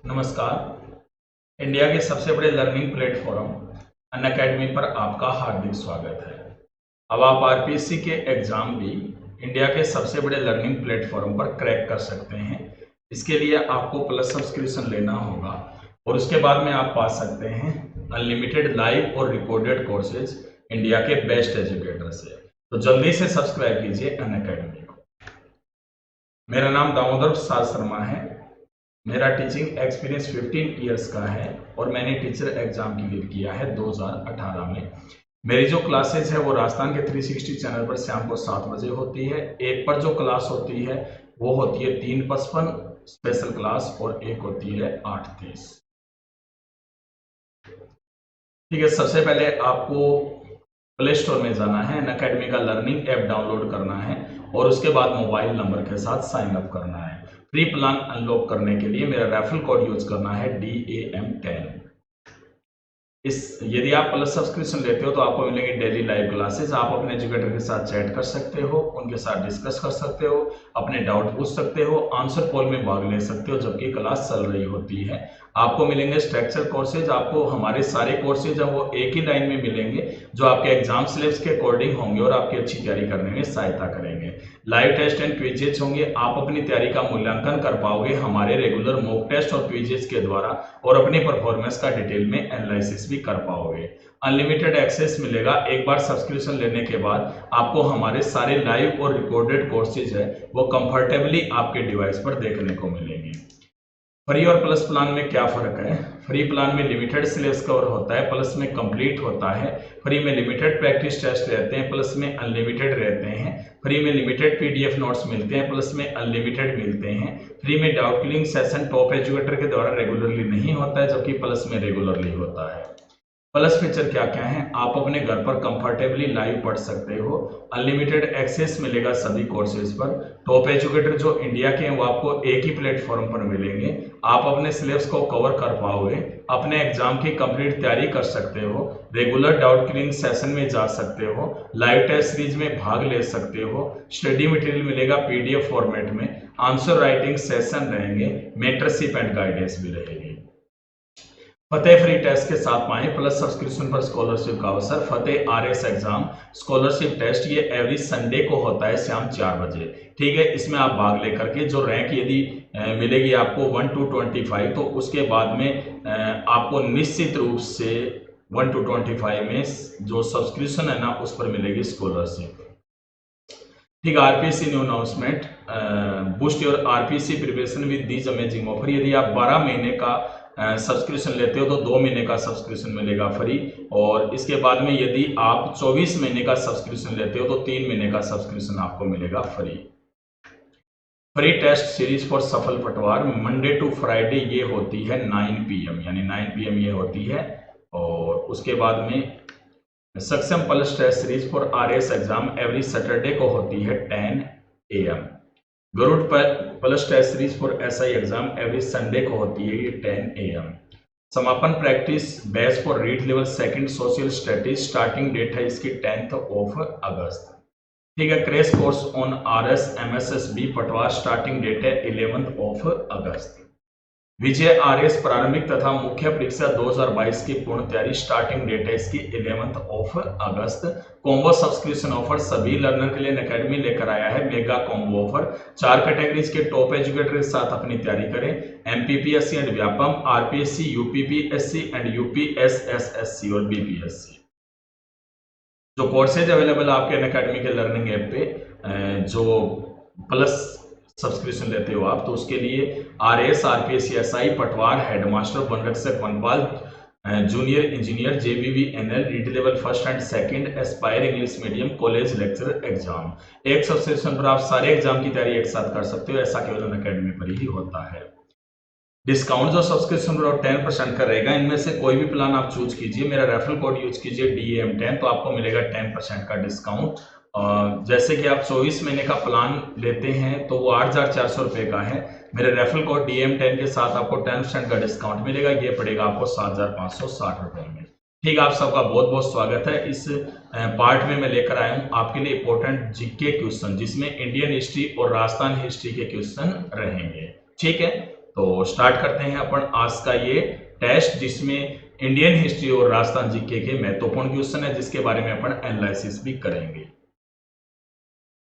नमस्कार। इंडिया के सबसे बड़े लर्निंग प्लेटफॉर्म अनअकैडमी पर आपका हार्दिक स्वागत है। अब आप आरपीएससी के एग्जाम भी इंडिया के सबसे बड़े लर्निंग प्लेटफॉर्म पर क्रैक कर सकते हैं। इसके लिए आपको प्लस सब्सक्रिप्शन लेना होगा और उसके बाद में आप पा सकते हैं अनलिमिटेड लाइव और रिकॉर्डेड कोर्सेज इंडिया के बेस्ट एजुकेटर से। तो जल्दी से सब्सक्राइब कीजिए अनअकैडमी को। मेरा नाम दामोदर प्रसाद शर्मा है। मेरा टीचिंग एक्सपीरियंस 15 इयर्स का है और मैंने टीचर एग्जाम क्लियर किया है 2018 में। मेरी जो क्लासेज है वो राजस्थान के 360 चैनल पर शाम को 7 बजे होती है। एक पर जो क्लास होती है वो होती है 3:55 स्पेशल क्लास और एक होती है 8:30। ठीक है, सबसे पहले आपको प्ले स्टोर में जाना है, अनअकैडमी का लर्निंग ऐप डाउनलोड करना है और उसके बाद मोबाइल नंबर के साथ साइन अप करना है। फ्री प्लान अनलॉक करने के लिए मेरा रेफरल कोड यूज करना है DAM10। यदि आप प्लस सब्सक्रिप्शन लेते हो तो आपको मिलेंगे डेली लाइव क्लासेस। आप अपने एजुकेटर के साथ चैट कर सकते हो, उनके साथ डिस्कस कर सकते हो, अपने डाउट पूछ सकते हो, आंसर पोल में भाग ले सकते हो जबकि क्लास चल रही होती है। आपको मिलेंगे स्ट्रक्चर कोर्सेज। आपको हमारे सारे कोर्सेज हैं वो एक ही लाइन में मिलेंगे जो आपके एग्जाम सिलेबस के अकॉर्डिंग होंगे और आपकी अच्छी तैयारी करने में सहायता करेंगे। लाइव टेस्ट एंड क्विजेज होंगे। आप अपनी तैयारी का मूल्यांकन कर पाओगे हमारे रेगुलर मॉक टेस्ट और क्विजेज के द्वारा और अपनी परफॉर्मेंस का डिटेल में एनालिसिस भी कर पाओगे। अनलिमिटेड एक्सेस मिलेगा। एक बार सब्सक्रिप्शन लेने के बाद आपको हमारे सारे लाइव और रिकॉर्डेड कोर्सेज है वो कंफर्टेबली आपके डिवाइस पर देखने को मिलेंगे। फ्री और प्लस प्लान में क्या फर्क है? फ्री प्लान में लिमिटेड सिलेबस कवर होता है, प्लस में कंप्लीट होता है। फ्री में लिमिटेड प्रैक्टिस टेस्ट रहते हैं, प्लस में अनलिमिटेड रहते हैं। फ्री में लिमिटेड PDF नोट्स मिलते हैं, प्लस में अनलिमिटेड मिलते हैं। फ्री में doubt clearing session top educator के द्वारा रेगुलरली नहीं होता है जबकि प्लस में रेगुलरली होता है। प्लस फीचर क्या क्या है? आप अपने घर पर कंफर्टेबली लाइव पढ़ सकते हो। अनलिमिटेड एक्सेस मिलेगा सभी कोर्सेज पर। टॉप एजुकेटर जो इंडिया के हैं वो आपको एक ही प्लेटफॉर्म पर मिलेंगे। आप अपने सिलेबस को कवर कर पाओगे, अपने एग्जाम की कंप्लीट तैयारी कर सकते हो, रेगुलर डाउट क्लियरिंग सेशन में जा सकते हो, लाइव टेस्ट सीरीज में भाग ले सकते हो, स्टडी मटेरियल मिलेगा PDF फॉर्मेट में, आंसर राइटिंग सेशन रहेंगे, मेंटरशिप एंड गाइडेंस भी रहेगी। फतेह फ्री टेस्ट के साथ पाएं प्लस सब्सक्रिप्शन पर स्कॉलरशिप का अवसर। फतेह RS एग्जाम स्कॉलरशिप टेस्ट ये एवरी संडे को होता है शाम 4 बजे। ठीक है, इसमें आप भाग लेकर के जो रैंक यदि मिलेगी आपको 1 to 25 तो उसके बाद में आपको निश्चित रूप से 1 to 25 में जो सब्सक्रिप्शन है ना उस पर मिलेगी स्कॉलरशिप। ठीक है, RPSC new announcement, boost your RPSC preparation with these amazing offer. यदि आप 12 महीने का सब्सक्रिप्शन लेते हो तो 2 महीने का सब्सक्रिप्शन मिलेगा फ्री और इसके बाद में यदि आप 24 महीने का सब्सक्रिप्शन लेते हो तो 3 महीने का सब्सक्रिप्शन आपको मिलेगा free. Free test series for Safal Patwar Monday to Friday ये होती है 9 PM, यानी 9 PM ये होती है और उसके बाद में Saksham plus test series for RS exam every Saturday को होती है 10 AM। Garud plus test series for SI exam every Sunday को होती है ये 10 AM। Samapan practice batch for REET level second social studies starting date है इसकी 10th अगस्त। ठीक है, crash course on RS MSSB Patwar starting date है 11th अगस्त। विजय RS प्रारंभिक तथा मुख्य परीक्षा 2022 की पूर्ण तैयारी स्टार्टिंग डेट है इसकी 11th अगस्त। कॉम्बो सब्सक्रिप्शन ऑफर सभी लर्नर के लिए अनअकैडमी लेकर आया है मेगा कॉम्बो ऑफर। 4 कैटेगरीज के टॉप एजुकेटर के साथ अपनी तैयारी करें। MPPSC and Vyapam, RPSC, UPPSC and UPSSSC और BPSC। जो कोर्सेज अवेलेबल आपके अनअकैडमी के लर्निंग ऐप पे जो प्लस सब्सक्रिप्शन लेते हो आप तो उसके लिए RS, RPSC, SI पटवार, हेडमास्टर, वनरक्षक, वनपाल, junior engineer, JBV, NL, read level first and second, Aspire English medium, college lecture exam. एक सब्सक्रिप्शन पर आप सारे एग्जाम की तैयारी एक साथ कर सकते हो। ऐसा केवल अनअकैडमी पर ही होता है। डिस्काउंट जो सब्सक्रिप्शन पर 10% का रहेगा। इनमें से कोई भी प्लान आप चूज कीजिए, मेरा रेफरल कोड यूज कीजिए DAM10 तो आपको मिलेगा 10% का डिस्काउंट। जैसे कि आप 24 महीने का प्लान लेते हैं तो वो 8,400 रुपये का है। मेरे रेफरल कोड DAM10 के साथ आपको 10% का डिस्काउंट मिलेगा। ये पड़ेगा आपको 7,560 रुपये में। ठीक है, आप सबका बहुत बहुत स्वागत है। इस पार्ट में मैं लेकर आया हूँ आपके लिए इंपॉर्टेंट GK क्वेश्चन जिसमें इंडियन हिस्ट्री और राजस्थान हिस्ट्री के क्वेश्चन रहेंगे। ठीक है, तो स्टार्ट करते हैं अपन आज का ये टेस्ट, जिसमें इंडियन हिस्ट्री और राजस्थान जीके के महत्वपूर्ण क्वेश्चन है, जिसके बारे में अपन एनालिसिस भी करेंगे।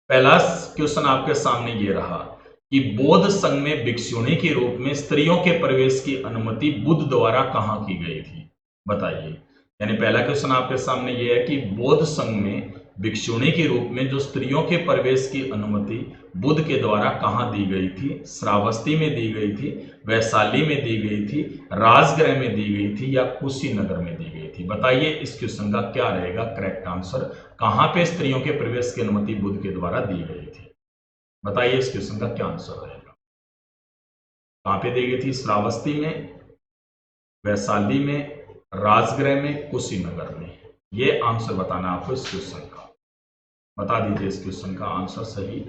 पहला क्वेश्चन आपके सामने ये रहा कि बौद्ध संघ में भिक्षुणी के रूप में स्त्रियों के प्रवेश की अनुमति बुद्ध द्वारा कहां की गई थी, बताइए। यानी पहला क्वेश्चन आपके सामने ये है कि बौद्ध संघ में भिक्षुणी के रूप में जो स्त्रियों के प्रवेश की अनुमति बुद्ध के द्वारा कहां दी गई थी? श्रावस्ती में दी गई थी, वैशाली में दी गई थी, राजगृह में दी गई थी, या कुशीनगर में दी गई थी? बताइए इस क्वेश्चन का क्या रहेगा करेक्ट आंसर। कहां पे स्त्रियों के प्रवेश की अनुमति बुद्ध के द्वारा दी गई थी? बताइए इस क्वेश्चन का क्या आंसर रहेगा। कहां पे दी गई थी? श्रावस्ती में, वैशाली में, राजगृह में, कुशीनगर में। ये आंसर बताना आपको इस क्वेश्चन का। बता दीजिए इस क्वेश्चन का आंसर सही।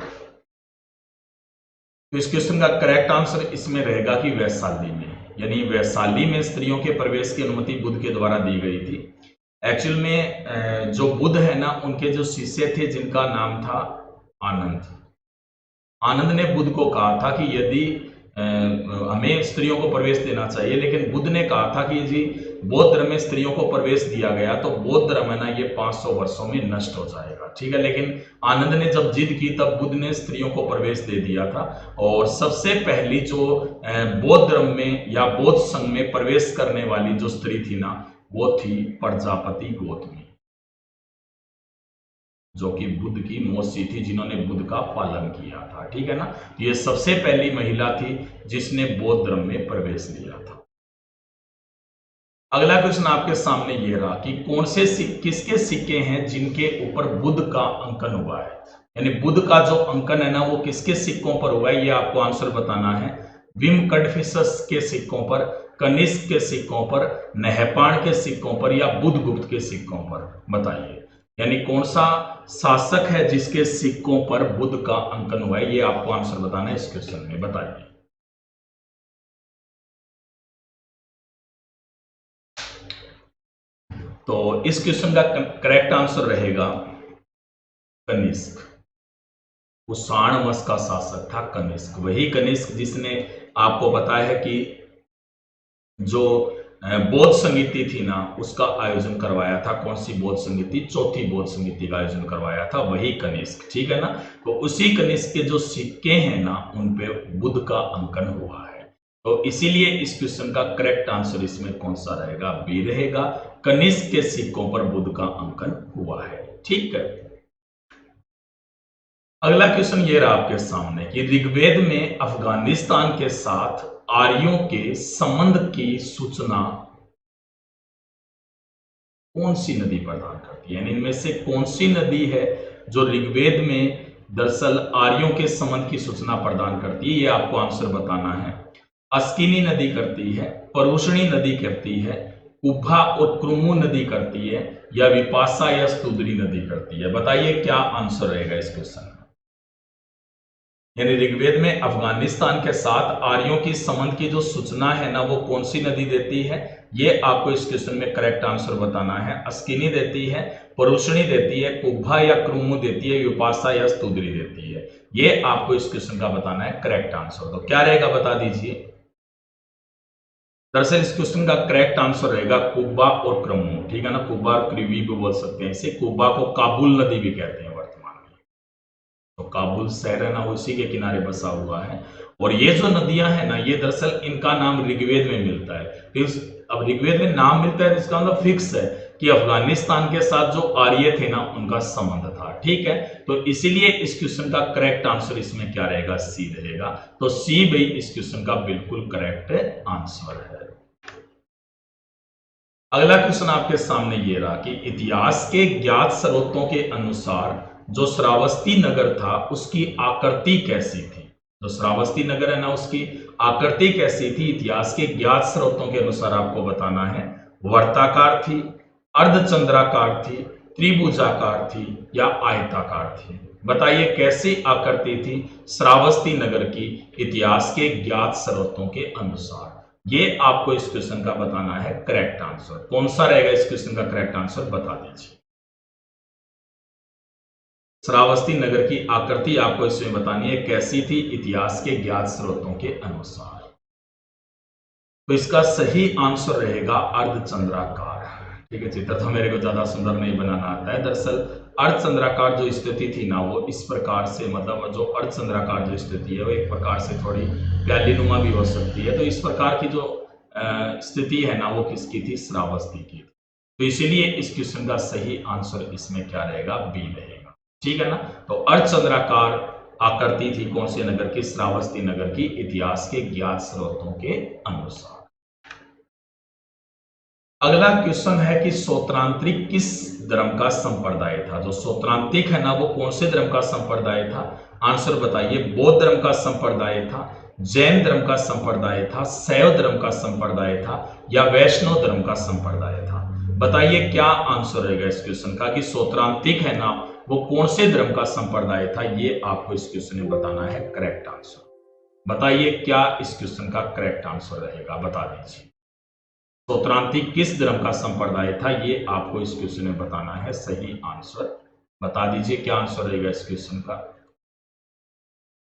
तो इस क्वेश्चन का करेक्ट आंसर इसमें रहेगा कि वैशाली में, यानी वैशाली में स्त्रियों के प्रवेश की अनुमति बुद्ध के द्वारा दी गई थी। एक्चुअल में जो बुद्ध है ना, उनके जो शिष्य थे जिनका नाम था आनंद, आनंद ने बुद्ध को कहा था कि यदि हमें स्त्रियों को प्रवेश देना चाहिए, लेकिन बुद्ध ने कहा था कि जी बौद्ध धर्म में स्त्रियों को प्रवेश दिया गया तो बौद्ध धर्म है ना ये 500 वर्षों में नष्ट हो जाएगा, ठीक है। लेकिन आनंद ने जब जिद की तब बुद्ध ने स्त्रियों को प्रवेश दे दिया था। और सबसे पहली जो बौद्ध धर्म में या बौद्ध संघ में प्रवेश करने वाली जो स्त्री थी ना, वो थी प्रजापति गौतमी, जो कि बुद्ध की मौसी थी, जिन्होंने बुद्ध का पालन किया था, ठीक है ना। ये सबसे पहली महिला थी जिसने बौद्ध धर्म में प्रवेश लिया था। अगला क्वेश्चन आपके सामने ये रहा कि कौन से किसके सिक्के हैं जिनके ऊपर बुद्ध का अंकन हुआ है, यानी बुद्ध का जो अंकन है ना वो किसके सिक्कों पर हुआ है, ये आपको आंसर बताना है। विम कडफिसस के सिक्कों पर, कनिष्क के सिक्कों पर, नहपाण के सिक्कों पर, या बुद्धगुप्त के सिक्कों पर? बताइए यानी कौन सा शासक है जिसके सिक्कों पर बुद्ध का अंकन हुआ है, ये आपको आंसर बताना है इस क्वेश्चन में। बताइए। तो इस क्वेश्चन का करेक्ट आंसर रहेगा कनिष्क। कुषाण वंश का शासक था कनिष्क, वही कनिष्क जिसने आपको बताया है कि जो बौद्ध संगीति थी ना उसका आयोजन करवाया था। कौन सी बौद्ध संगीति? चौथी बौद्ध संगीति का आयोजन करवाया था वही कनिष्क, ठीक है ना। तो उसी कनिष्क के जो सिक्के हैं ना उन पे बुद्ध का अंकन हुआ है। तो इसीलिए इस क्वेश्चन का करेक्ट आंसर इसमें कौन सा रहेगा? बी रहेगा, कनिष्क के सिक्कों पर बुद्ध का अंकन हुआ है, ठीक है। अगला क्वेश्चन ये रहा आपके सामने कि ऋग्वेद में अफगानिस्तान के साथ आर्यों के संबंध की सूचना कौन सी नदी प्रदान करती है, यानी इनमें से कौन सी नदी है जो ऋग्वेद में दरअसल आर्यों के संबंध की सूचना प्रदान करती है? ये आपको आंसर बताना है। अस्किनी नदी करती है, परुषणी नदी करती है, कुब्भा और क्रुमु नदी करती है, या विपाशा या स्तुद्री नदी करती है? बताइए क्या आंसर रहेगा इस क्वेश्चन में। यानी ऋग्वेद में अफगानिस्तान के साथ आर्यों की संबंध की जो सूचना है ना वो कौन सी नदी देती है, ये आपको इस क्वेश्चन में करेक्ट आंसर बताना है। अस्किनी देती है, परुषणी देती है, कुब्भा या क्रुमु देती है, विपाशा या स्तुद्री देती है? ये आपको इस क्वेश्चन का बताना है करेक्ट आंसर। तो क्या रहेगा बता दीजिए। दरअसल इस क्वेश्चन का करेक्ट आंसर रहेगा कुब्बा और क्रमु, ठीक है ना। कुब्बा और क्रिवी भी बोल सकते हैं इसे। कुब्बा को काबुल नदी भी कहते हैं वर्तमान में। तो काबुल शहर है ना उसी के किनारे बसा हुआ है। और ये जो नदियां हैं ना ये दरअसल इनका नाम ऋग्वेद में मिलता है। अब ऋग्वेद में नाम मिलता है इसका मतलब फिक्स है कि अफगानिस्तान के साथ जो आर्य थे ना उनका संबंध था, ठीक है। तो इसीलिए इस क्वेश्चन का करेक्ट आंसर इसमें क्या रहेगा? सी रहेगा। तो सी भाई इस क्वेश्चन का बिल्कुल करेक्ट आंसर है। अगला क्वेश्चन आपके सामने ये रहा कि इतिहास के ज्ञात स्रोतों के अनुसार जो श्रावस्ती नगर था उसकी आकृति कैसी थी? जो श्रावस्ती नगर है ना उसकी आकृति कैसी थी? इतिहास के ज्ञात स्रोतों के अनुसार आपको बताना है। वर्ताकार थी, अर्धचंद्राकार थी, त्रिभुजाकार थी, या आयताकार थी? बताइए कैसी आकृति थी श्रावस्ती नगर की इतिहास के ज्ञात स्रोतों के अनुसार? ये आपको इस क्वेश्चन का बताना है करेक्ट आंसर। कौन सा रहेगा इस क्वेश्चन का करेक्ट आंसर? बता दीजिए। श्रावस्ती नगर की आकृति आपको इसमें बतानी है कैसी थी इतिहास के ज्ञात स्रोतों के अनुसार। तो इसका सही आंसर रहेगा अर्धचंद्राकार। ठीक है, चित्र तो मेरे को ज्यादा सुंदर नहीं बनाना आता है। दरअसल अर्धचंद्राकार जो स्थिति थी ना, वो इस प्रकार से, मतलब जो अर्धचंद्राकार जो स्थिति है वो एक प्रकार से थोड़ी प्यालीनुमा भी हो सकती है। तो इस प्रकार की जो स्थिति है ना, वो किसकी थी? श्रावस्ती की। तो इसीलिए इस क्वेश्चन का सही आंसर इसमें क्या रहेगा? बी रहेगा। ठीक है ना। तो अर्धचंद्राकार आकृति थी कौन से नगर की? श्रावस्ती नगर की, इतिहास के ज्ञात स्रोतों के अनुसार। अगला क्वेश्चन है कि सोत्रांतिक किस धर्म का संप्रदाय था? जो सोत्रांतिक है ना, वो कौन से धर्म का संप्रदाय था? आंसर बताइए। बौद्ध धर्म का संप्रदाय था, जैन धर्म का संप्रदाय था, शैव धर्म का संप्रदाय था, या वैष्णव धर्म का संप्रदाय था? बताइए क्या आंसर रहेगा इस क्वेश्चन का कि सोत्रांतिक है ना, वो कौन से धर्म का संप्रदाय था? ये आपको इस क्वेश्चन में बताना है करेक्ट आंसर। बताइए क्या इस क्वेश्चन का करेक्ट आंसर रहेगा? बता दीजिए। सोत्रांतिक किस धर्म का संप्रदाय था? ये आपको इस क्वेश्चन में बताना है सही आंसर। बता दीजिए क्या आंसर रहेगा इस क्वेश्चन का।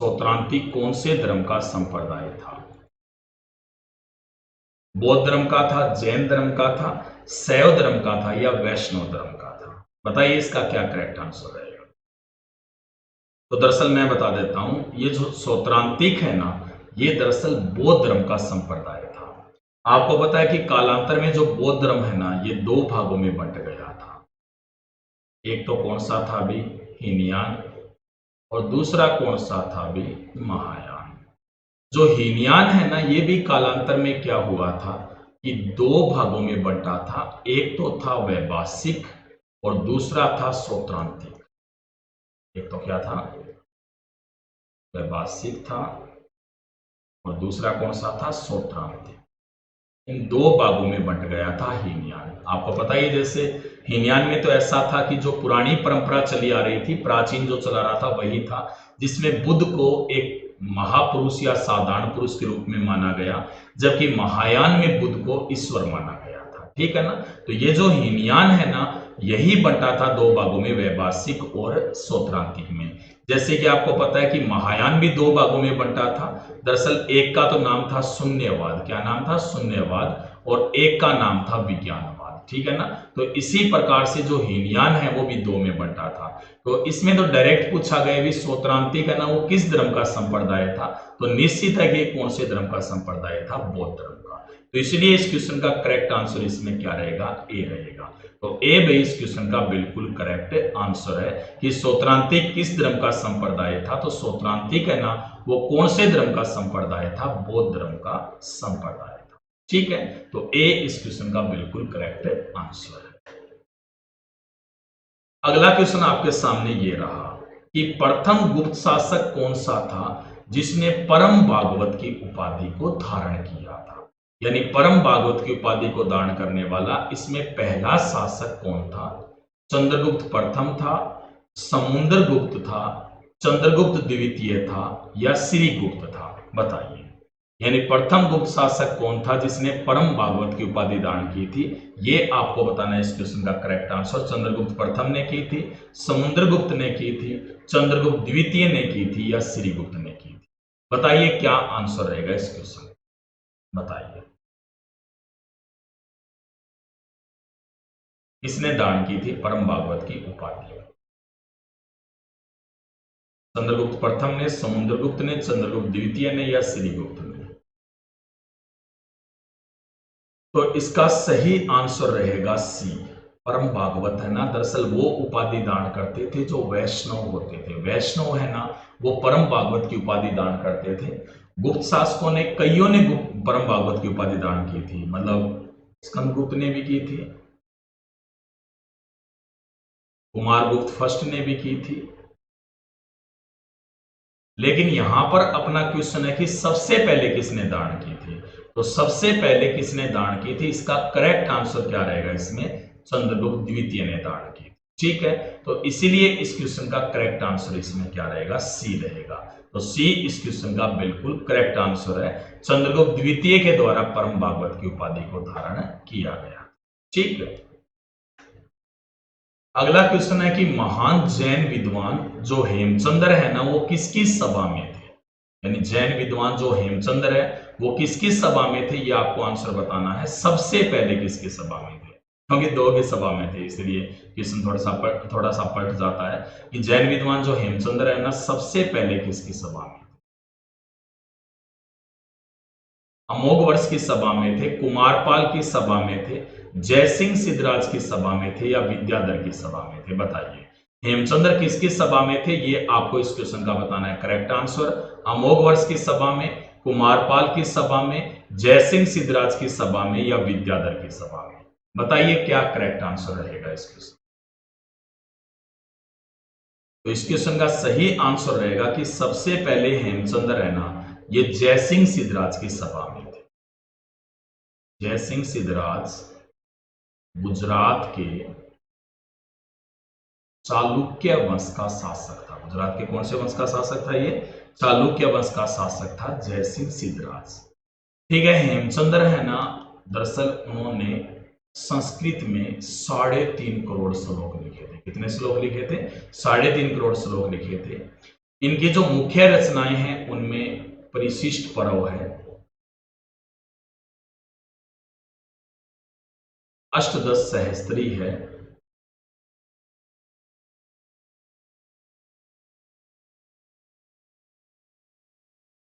सोत्रांतिक कौन से धर्म का संप्रदाय था? बौद्ध धर्म का था, जैन धर्म का था, शैव धर्म का था, या वैष्णव धर्म का था? बताइए इसका क्या करेक्ट आंसर रहेगा। तो दरअसल मैं बता देता हूं, ये जो सोत्रांतिक है ना, ये दरअसल बौद्ध धर्म का संप्रदाय था। आपको पता है कि कालांतर में जो बौद्ध धर्म है ना, ये दो भागों में बंट गया था। एक तो कौन सा था अभी? हीनयान, और दूसरा कौन सा था अभी? महायान। जो हीनयान है ना, ये भी कालांतर में क्या हुआ था कि दो भागों में बंटा था। एक तो था वैभाषिक और दूसरा था सोत्रांतिक। एक तो क्या था? वैभाषिक था और दूसरा कौन सा था? सोत्रांतिक। इन दो भागों में बंट गया था हीनयान। आपको पता ही, जैसे हीनयान में तो ऐसा था कि जो पुरानी परंपरा चली आ रही थी, प्राचीन जो चला रहा था वही था, जिसमें बुद्ध को एक महापुरुष या साधारण पुरुष के रूप में माना गया, जबकि महायान में बुद्ध को ईश्वर माना गया था। ठीक है ना। तो ये जो हीनयान है ना, यही बंटा था दो भागों में, वैभाषिक और सोत्रांतिक में। जैसे कि आपको पता है कि महायान भी दो भागों में बंटा था। दरअसल एक का तो नाम था शून्यवाद। क्या नाम था? शून्यवाद। और एक का नाम था विज्ञानवाद। ठीक है ना। तो इसी प्रकार से जो हीनयान है वो भी दो में बंटा था। तो इसमें तो डायरेक्ट पूछा गया भी सोत्रांतिक है ना, वो किस धर्म का संप्रदाय था? तो निश्चित है कि कौन से धर्म का संप्रदाय था? बौद्ध धर्म का। तो इसलिए इस क्वेश्चन का करेक्ट आंसर इसमें क्या रहेगा? ए रहेगा। तो ए भी इस क्वेश्चन का बिल्कुल करेक्ट आंसर है कि सोत्रांतिक किस धर्म का संप्रदाय था? तो सोत्रांतिक है ना, वो कौन से धर्म का संप्रदाय था? बौद्ध धर्म का संप्रदाय था। ठीक है। तो ए इस क्वेश्चन का बिल्कुल करेक्ट आंसर है। अगला क्वेश्चन आपके सामने ये रहा कि प्रथम गुप्त शासक कौन सा था जिसने परम भागवत की उपाधि को धारण किया था? यानी परम भागवत की उपाधि को धारण करने वाला इसमें पहला शासक कौन था? चंद्रगुप्त प्रथम था, समुद्रगुप्त था, चंद्रगुप्त द्वितीय था, या श्रीगुप्त था? बताइए। यानी प्रथम गुप्त शासक कौन था जिसने परम भागवत की उपाधि धारण की थी? ये आपको बताना है इस क्वेश्चन का करेक्ट आंसर। चंद्रगुप्त प्रथम ने की थी, समुद्रगुप्त ने की थी, चंद्रगुप्त द्वितीय ने की थी, या श्रीगुप्त ने की थी? बताइए क्या आंसर रहेगा इस क्वेश्चन। बताइए किसने दान की थी परम भागवत की उपाधि? चंद्रगुप्त प्रथम ने, समुद्रगुप्त ने, चंद्रगुप्त द्वितीय ने, या श्रीगुप्त ने? तो इसका सही आंसर रहेगा सी। परम भागवत है ना, दरअसल वो उपाधि दान करते थे जो वैष्णव होते थे। वैष्णव है ना, वो परम भागवत की उपाधि दान करते थे। गुप्त शासकों ने, कईयों ने परम भागवत की उपाधि दान की थी, मतलब स्कंदगुप्त ने भी की थी, कुमारगुप्त फर्स्ट ने भी की थी। लेकिन यहां पर अपना क्वेश्चन है कि सबसे पहले किसने दान की थी? तो सबसे पहले किसने दान की थी, इसका करेक्ट आंसर क्या रहेगा इसमें? चंद्रगुप्त द्वितीय ने दान की। ठीक है। तो इसीलिए इस क्वेश्चन का करेक्ट आंसर इसमें क्या रहेगा? सी रहेगा। तो सी इस क्वेश्चन का बिल्कुल करेक्ट आंसर है। चंद्रगुप्त द्वितीय के द्वारा परम भागवत की उपाधि को धारण किया गया। ठीक है। अगला क्वेश्चन है कि महान जैन विद्वान जो हेमचंद्र है ना, वो किसकी सभा में थे? यानी जैन विद्वान जो हेमचंद्र है वो किसकी सभा में थे, ये आपको आंसर बताना है। सबसे पहले किसकी सभा में थे, क्योंकि दो की सभा में थे इसलिए क्वेश्चन थोड़ा सा पलट जाता है कि जैन विद्वान जो हेमचंद्र है ना, सबसे पहले किसकी सभा में, अमोघ वर्ष की सभा में थे, कुमारपाल की सभा में थे, जयसिंह सिद्धराज की सभा में थे, या विद्याधर की सभा में थे, बताइए। हेमचंद्र किसकी सभा में थे, ये आपको इस क्वेश्चन का बताना है। करेक्ट आंसर अमोघ वर्ष की सभा में, कुमारपाल की सभा में, जयसिंह सिद्धराज की सभा में, या विद्याधर की सभा में, बताइए क्या करेक्ट आंसर रहेगा इस क्वेश्चन। तो इस क्वेश्चन का सही आंसर रहेगा कि सबसे पहले हेमचंद्र है ना, ये जयसिंह सिद्धराज की सभा में थे। जयसिंह सिद्धराज गुजरात के चालुक्य वंश का शासक था। गुजरात के कौन से वंश का शासक था, ये चालुक्य वंश का शासक था जयसिंह सिद्धराज। ठीक है, हेमचंद्र है ना, दरअसल उन्होंने संस्कृत में 3.5 करोड़ श्लोक लिखे थे। कितने श्लोक लिखे थे, 3.5 करोड़ श्लोक लिखे थे। इनकी जो मुख्य रचनाएं हैं उनमें परिशिष्ट पर्व है, अष्टदश सहस्त्री है,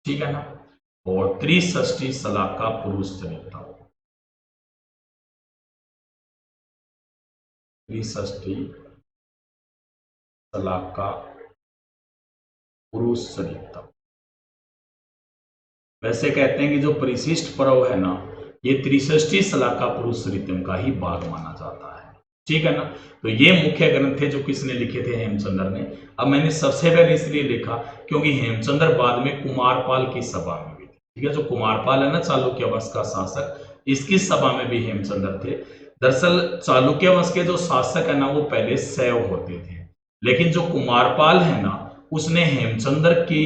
ठीक है ना, और त्रिषष्टि शलाका पुरुष चरित्र, त्रिषष्टि शलाका पुरुष चरित्र। वैसे कहते हैं कि जो परिशिष्ट पर्व है ना, ये त्रिषष्टि शलाका पुरुष चरित्र का ही भाग माना जाता है, ठीक है ना। तो ये मुख्य ग्रंथ थे जो किसने लिखे थे, हेमचंद्र ने। अब मैंने सबसे पहले इसलिए लिखा क्योंकि हेमचंद्र बाद में कुमारपाल की सभा में भी थे, ठीक है। जो कुमारपाल है ना, चालुक्य वंश का शासक, इसकी सभा में भी हेमचंद्र थे। दरअसल चालुक्य वंश के जो शासक है ना, वो पहले शैव होते थे, लेकिन जो कुमारपाल है ना, उसने हेमचंद्र की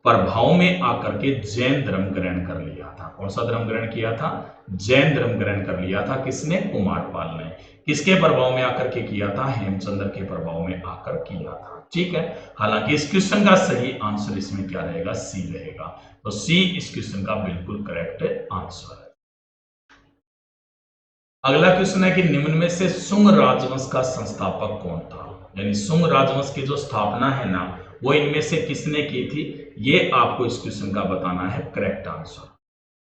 प्रभाव में आकर के जैन धर्म ग्रहण कर लिया था। कौन सा धर्म ग्रहण किया था, जैन धर्म ग्रहण कर लिया था। किसने, कुमारपाल ने। किसके प्रभाव में आकर के किया था, हेमचंद्र के प्रभाव में आकर किया था, ठीक है। हालांकि इस क्वेश्चन का सही आंसर इसमें क्या रहेगा, सी रहेगा। तो सी इस क्वेश्चन का बिल्कुल करेक्ट आंसर है। अगला क्वेश्चन है कि निम्न में से सुंग राजवंश का संस्थापक कौन था, यानी सुंग राजवंश की जो स्थापना है ना, वो इनमें से किसने की थी, ये आपको इस क्वेश्चन का बताना है। करेक्ट आंसर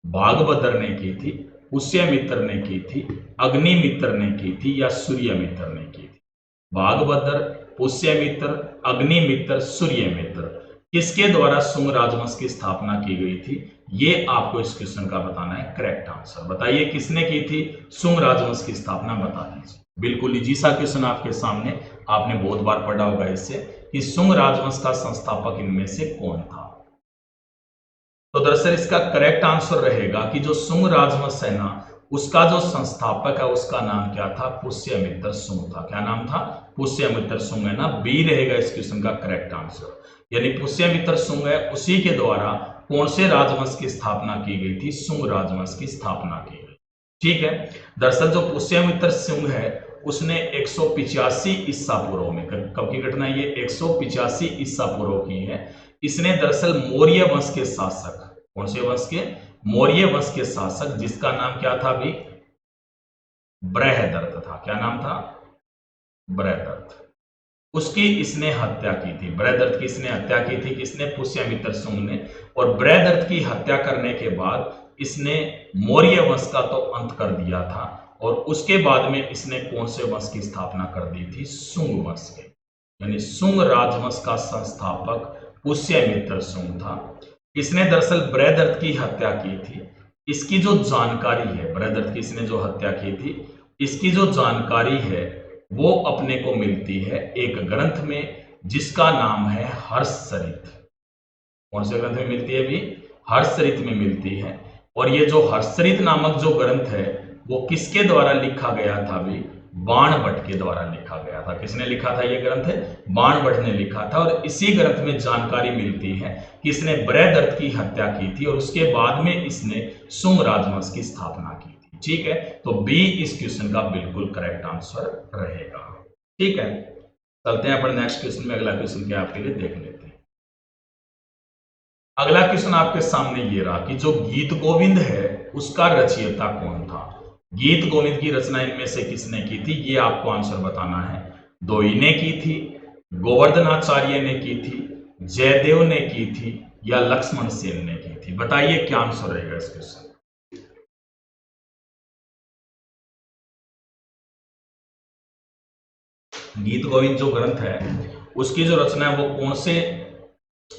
भागभद्र ने की थी, पुष्यमित्र ने की थी, अग्निमित्र ने की थी, या सूर्यमित्र ने की थी। भागभद्र, पुष्यमित्र, अग्निमित्र, सूर्यमित्र, किसके द्वारा सुंग राजवंश की स्थापना की गई थी, ये आपको इस क्वेश्चन का बताना है। करेक्ट आंसर बताइए किसने की थी सुंग राजवंश की स्थापना, बता दीजिए। बिल्कुल इजी सा क्वेश्चन आपके सामने, आपने बहुत बार पढ़ा होगा इससे, कि सुंग राजवंश का संस्थापक इनमें से कौन था। तो दरअसल इसका करेक्ट आंसर रहेगा कि जो सुंग राजवंश है ना, उसका जो संस्थापक है उसका नाम क्या था, पुष्यमित्र सुंग था। क्या नाम था, पुष्यमित्र सुंग है ना, बी रहेगा इस क्वेश्चन का करेक्ट आंसर। यानी पुष्यमित्र सुंग है, उसी के द्वारा कौन से राजवंश की स्थापना की गई थी, सुंग राजवंश की स्थापना की गई, ठीक है। दरअसल जो पुष्यमित्र सुंग है उसने 185 ईसा पूर्व में, कब की घटना है ये, 185 ईसा पूर्व की है। इसने दरअसल मौर्य वंश के शासक, कौन से वंश के, मौर्य वंश के शासक, जिसका नाम क्या था अभी, बृहदर्थ था। क्या नाम था, बृहदर्थ, उसकी इसने हत्या की थी। बृहदर्थ की इसने हत्या की थी, किसने, पुष्यमित्र सुंग ने। और बृहदर्थ की हत्या करने के बाद इसने मौर्य वंश का तो अंत कर दिया था, और उसके बाद में इसने कौन से वंश की स्थापना कर दी थी, सुंग वंश के। यानी सुंग राजवंश का संस्थापक पुष्यमित्र सुंग था। इसने दरअसल बृहदर्थ की हत्या की थी। इसकी जो जानकारी है, बृहदर्थ की इसने जो हत्या की थी, इसकी जो जानकारी है वो अपने को मिलती है एक ग्रंथ में जिसका नाम है हर्षचरित। कौन से ग्रंथ में मिलती है भी, हर्षचरित में मिलती है। और ये जो हर्षचरित नामक जो ग्रंथ है वो किसके द्वारा लिखा गया था भी, बाणभट्ट के द्वारा लिखा गया था। किसने लिखा था ये ग्रंथ, बाणभट्ट ने लिखा था। और इसी ग्रंथ में जानकारी मिलती है कि इसने बृहदर्थ की हत्या की थी और उसके बाद में इसने सुंग राजवंश की स्थापना की थी, ठीक है। तो बी इस क्वेश्चन का बिल्कुल करेक्ट आंसर रहेगा, ठीक है। चलते हैं अपन नेक्स्ट क्वेश्चन में, अगला क्वेश्चन क्या आपके लिए देख लेते हैं। अगला क्वेश्चन आपके सामने ये रहा कि जो गीत गोविंद है उसका रचयिता कौन था। गीत गोविंद की रचना इनमें से किसने की थी, ये आपको आंसर बताना है। दोई ने की थी, गोवर्धनाचार्य ने की थी, जयदेव ने की थी या लक्ष्मण सेन ने की थी। बताइए क्या आंसर रहेगा इस क्वेश्चन। गीत गोविंद जो ग्रंथ है उसकी जो रचना है वो कौन से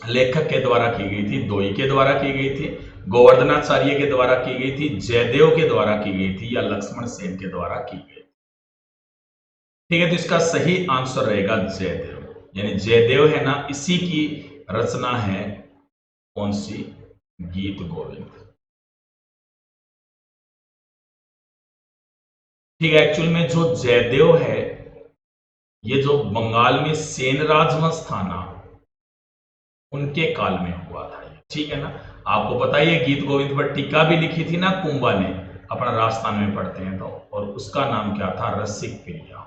लेखक के द्वारा की गई थी। दोई के द्वारा की गई थी, गोवर्धनाचार्य के द्वारा की गई थी, जयदेव के द्वारा की गई थी या लक्ष्मण सेन के द्वारा की गई। ठीक है, तो इसका सही आंसर रहेगा जयदेव। यानी जयदेव है ना, इसी की रचना है कौन सी, गीत गोविंद। ठीक है, एक्चुअल में जो जयदेव है ये जो बंगाल में सेन राजवंश था ना उनके काल में हुआ था ये। ठीक है ना, आपको पता ही है गीत गोविंद पर टीका भी लिखी थी ना कुंभा ने, अपना राजस्थान में पढ़ते हैं तो, और उसका नाम क्या था, रसिक प्रिया।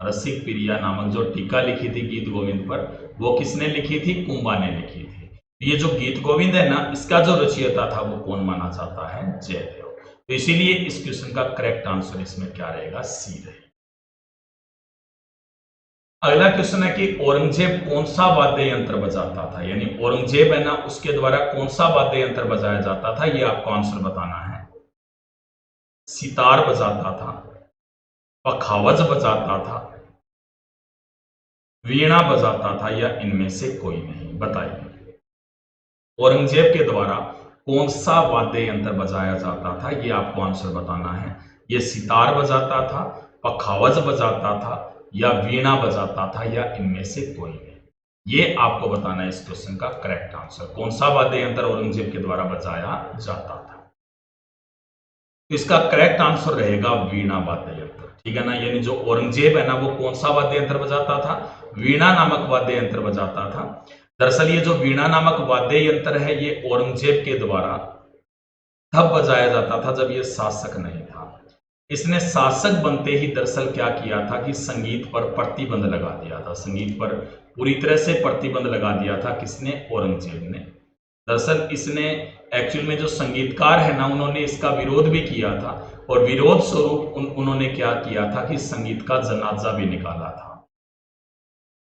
रसिक प्रिया नामक जो टीका लिखी थी गीत गोविंद पर वो किसने लिखी थी, कुंभा ने लिखी थी। ये जो गीत गोविंद है ना इसका जो रचयिता था वो कौन माना जाता है, जयदेव। तो इसीलिए इस क्वेश्चन का करेक्ट आंसर इसमें क्या रहेगा, सी रहेगा। अगला क्वेश्चन है कि औरंगजेब कौन सा वाद्य यंत्र बजाता था। यानी औरंगजेब है ना उसके द्वारा कौन सा वाद्य यंत्र बजाया जाता था, ये आपको आंसर बताना है। सितार बजाता था, पखावज बजाता था, वीणा बजाता था या इनमें से कोई नहीं। बताइए औरंगजेब के द्वारा कौन सा वाद्य यंत्र बजाया जाता था, ये आपको आंसर बताना है। ये सितार बजाता था, पखावज बजाता था या वीणा बजाता था या इनमें से कोई नहीं। ये आपको बताना है इस क्वेश्चन का करेक्ट आंसर, कौन सा वाद्य यंत्र औरंगजेब के द्वारा बजाया जाता था। तो इसका करेक्ट आंसर रहेगा वीणा वाद्य यंत्र। ठीक है ना, यानी जो औरंगजेब है ना वो कौन सा वाद्य यंत्र बजाता था, वीणा नामक वाद्य यंत्र बजाता था। दरअसल ये जो वीणा नामक वाद्य यंत्र है ये औरंगजेब के द्वारा तब बजाया जाता था जब ये शासक नहीं था। इसने शासक बनते ही दरअसल क्या किया था कि संगीत पर प्रतिबंध लगा दिया था। संगीत पर पूरी तरह से प्रतिबंध लगा दिया था किसने, औरंगजेब ने। दरअसल इसने एक्चुअल में जो संगीतकार है ना उन्होंने इसका विरोध भी किया था और विरोध स्वरूप उन्होंने क्या किया था कि संगीत का जनाजा भी निकाला था।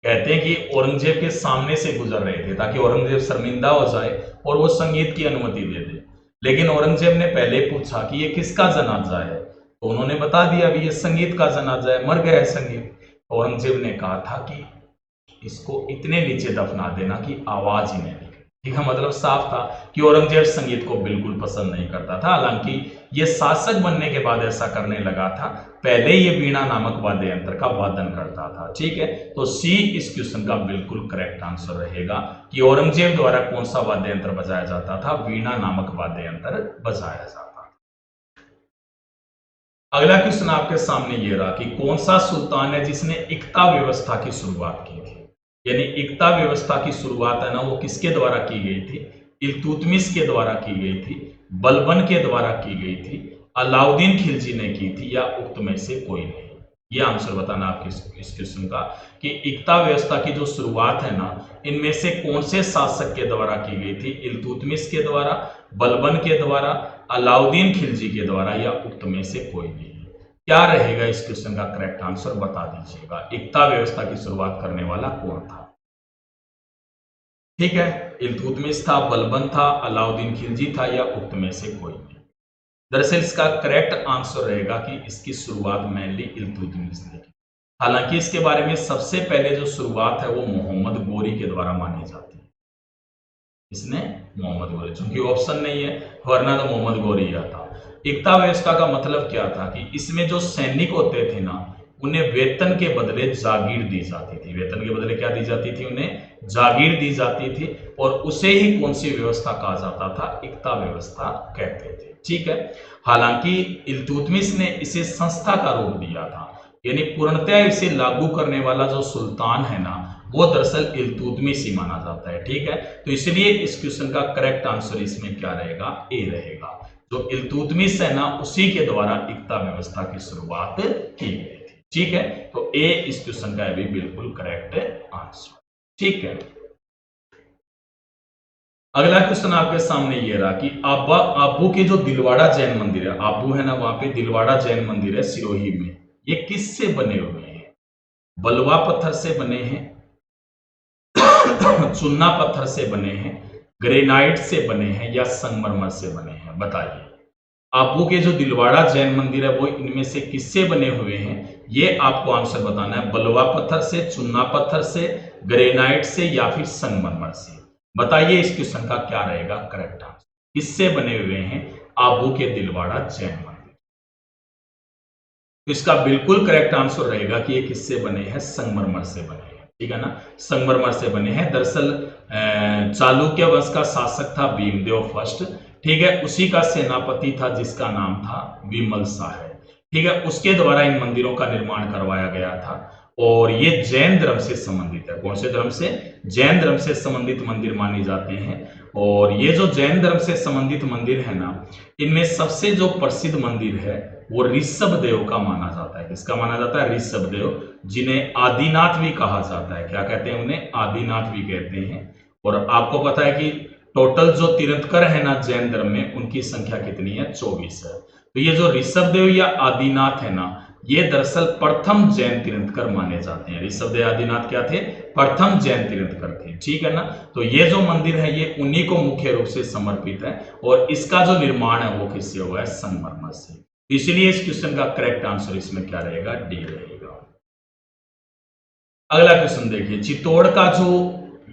कहते हैं कि औरंगजेब के सामने से गुजर रहे थे ताकि औरंगजेब शर्मिंदा हो जाए और वो संगीत की अनुमति दे दे। लेकिन औरंगजेब ने पहले पूछा कि ये किसका जनाजा है, तो उन्होंने बता दिया अभी ये संगीत का जनाजा है, मर गया है संगीत। औरंगजेब ने कहा था कि इसको इतने नीचे दफना देना कि आवाज ही नहीं निकले। ठीक है, मतलब साफ था कि औरंगजेब संगीत को बिल्कुल पसंद नहीं करता था। हालांकि ये शासक बनने के बाद ऐसा करने लगा था, पहले ये वीणा नामक वाद्य यंत्र का वादन करता था। ठीक है, तो सी इस क्वेश्चन का बिल्कुल करेक्ट आंसर रहेगा कि औरंगजेब द्वारा कौन सा वाद्य यंत्र बजाया जाता था, वीणा नामक वाद्य यंत्र बजाया जाता था। अगला क्वेश्चन आपके सामने ये रहा कि कौन सा सुल्तान है जिसने इक्ता व्यवस्था की शुरुआत की थी। यानी इक्ता व्यवस्था की शुरुआत है ना वो किसके द्वारा की गई थी, इल्तुतमिश के द्वारा की गई थी, बलबन के द्वारा की गई थी, अलाउद्दीन खिलजी ने की थी या उक्त में से कोई नहीं। ये आंसर बताना आपके इस क्वेश्चन का कि इक्ता व्यवस्था की जो शुरुआत है ना इनमें से कौन से शासक के द्वारा की गई थी, इल्तुतमिश के द्वारा, बलबन के द्वारा, अलाउद्दीन खिलजी के द्वारा या उक्त में से कोई नहीं। क्या रहेगा इस क्वेश्चन का करेक्ट आंसर बता दीजिएगा, इक्ता व्यवस्था की शुरुआत करने वाला कौन था। ठीक है, इल्तुतमिश था, बलबन था, अलाउद्दीन खिलजी था या उक्त में से कोई नहीं। दरअसल इसका करेक्ट आंसर रहेगा कि इसकी शुरुआत मेनली इल्तुतमिश ने की। हालांकि इसके बारे में सबसे पहले जो शुरुआत है वो मोहम्मद गोरी के द्वारा मानी जाती है। इसने मोहम्मद गोरी, चूंकि ऑप्शन नहीं है वरना तो मोहम्मद गोरी आता। एकता व्यवस्था का मतलब क्या था कि इसमें जो सैनिक होते थे ना उन्हें वेतन के बदले जागीर दी जाती थी। वेतन के बदले क्या दी जाती थी, उन्हें जागीर दी जाती थी और उसे ही कौन सी व्यवस्था कहा जाता था, एकता व्यवस्था कहते थे। ठीक है, हालांकि इल्तुतमिश ने इसे संस्था का रूप दिया था। यानी पूर्णतः इसे लागू करने वाला जो सुल्तान है ना वो दरअसल इल्तुतमिश ही माना जाता है। ठीक है, तो इसलिए इस क्वेश्चन का करेक्ट आंसर इसमें क्या रहेगा, ए रहेगा। जो इल्तुतमिश है ना उसी के द्वारा एकता व्यवस्था की शुरुआत की गई थी। ठीक है, तो ए इस क्वेश्चन का भी बिल्कुल करेक्ट आंसर। ठीक है, अगला क्वेश्चन आपके सामने ये रहा कि आबू के जो दिलवाड़ा जैन मंदिर है, आबू है ना, वहां पे दिलवाड़ा जैन मंदिर है सिरोही में, ये किससे बने हुए हैं? बलुआ पत्थर से बने हैं, चुन्ना पत्थर से बने हैं, ग्रेनाइट से बने हैं, या संगमरमर से बने हैं? बताइए। आबू के जो दिलवाड़ा जैन मंदिर है वो इनमें से किससे बने हुए हैं? ये आपको आंसर बताना है। बलुआ पत्थर से, चुन्ना पत्थर से, ग्रेनाइट से, या फिर संगमरमर से? बताइए इस क्वेश्चन का क्या रहेगा करेक्ट आंसर। किससे बने हुए हैं आबू के दिलवाड़ा जैन मंदिर? तो इसका बिल्कुल करेक्ट आंसर रहेगा कि ये किससे बने हैं? संगमरमर से बने हैं। ठीक है ना, संगमरमर से बने हैं। दरअसल चालुक्य वंश का शासक था भीमदेव फर्स्ट, ठीक है, उसी का सेनापति था जिसका नाम था विमल साहे, ठीक है, उसके द्वारा इन मंदिरों का निर्माण करवाया गया था। और ये जैन धर्म से संबंधित है। कौन से धर्म से? जैन धर्म से संबंधित मंदिर माने जाते हैं। और ये जो जैन धर्म से संबंधित मंदिर है ना, इनमें सबसे जो प्रसिद्ध मंदिर है वो ऋषभ देव का माना जाता है। किसका माना जाता है? ऋषभ देव, जिन्हें आदिनाथ भी कहा जाता है। क्या कहते हैं उन्हें? आदिनाथ भी कहते हैं। और आपको पता है कि टोटल जो तीर्थंकर है ना जैन धर्म में, उनकी संख्या कितनी है? 24 है। तो ये जो ऋषभ देव या आदिनाथ है ना, ये दरअसल प्रथम जैन तीर्थंकर माने जाते हैं। ऋषभ देव आदिनाथ क्या थे? प्रथम जैन तीर्थंकर थे। ठीक है ना, तो ये जो मंदिर है ये उन्हीं को मुख्य रूप से समर्पित है। और इसका जो निर्माण है वो किससे हुआ है? संगमरमर से। इसलिए इस क्वेश्चन का करेक्ट आंसर इसमें क्या रहेगा? डी रहेगा। अगला क्वेश्चन देखिए, चित्तौड़ का जो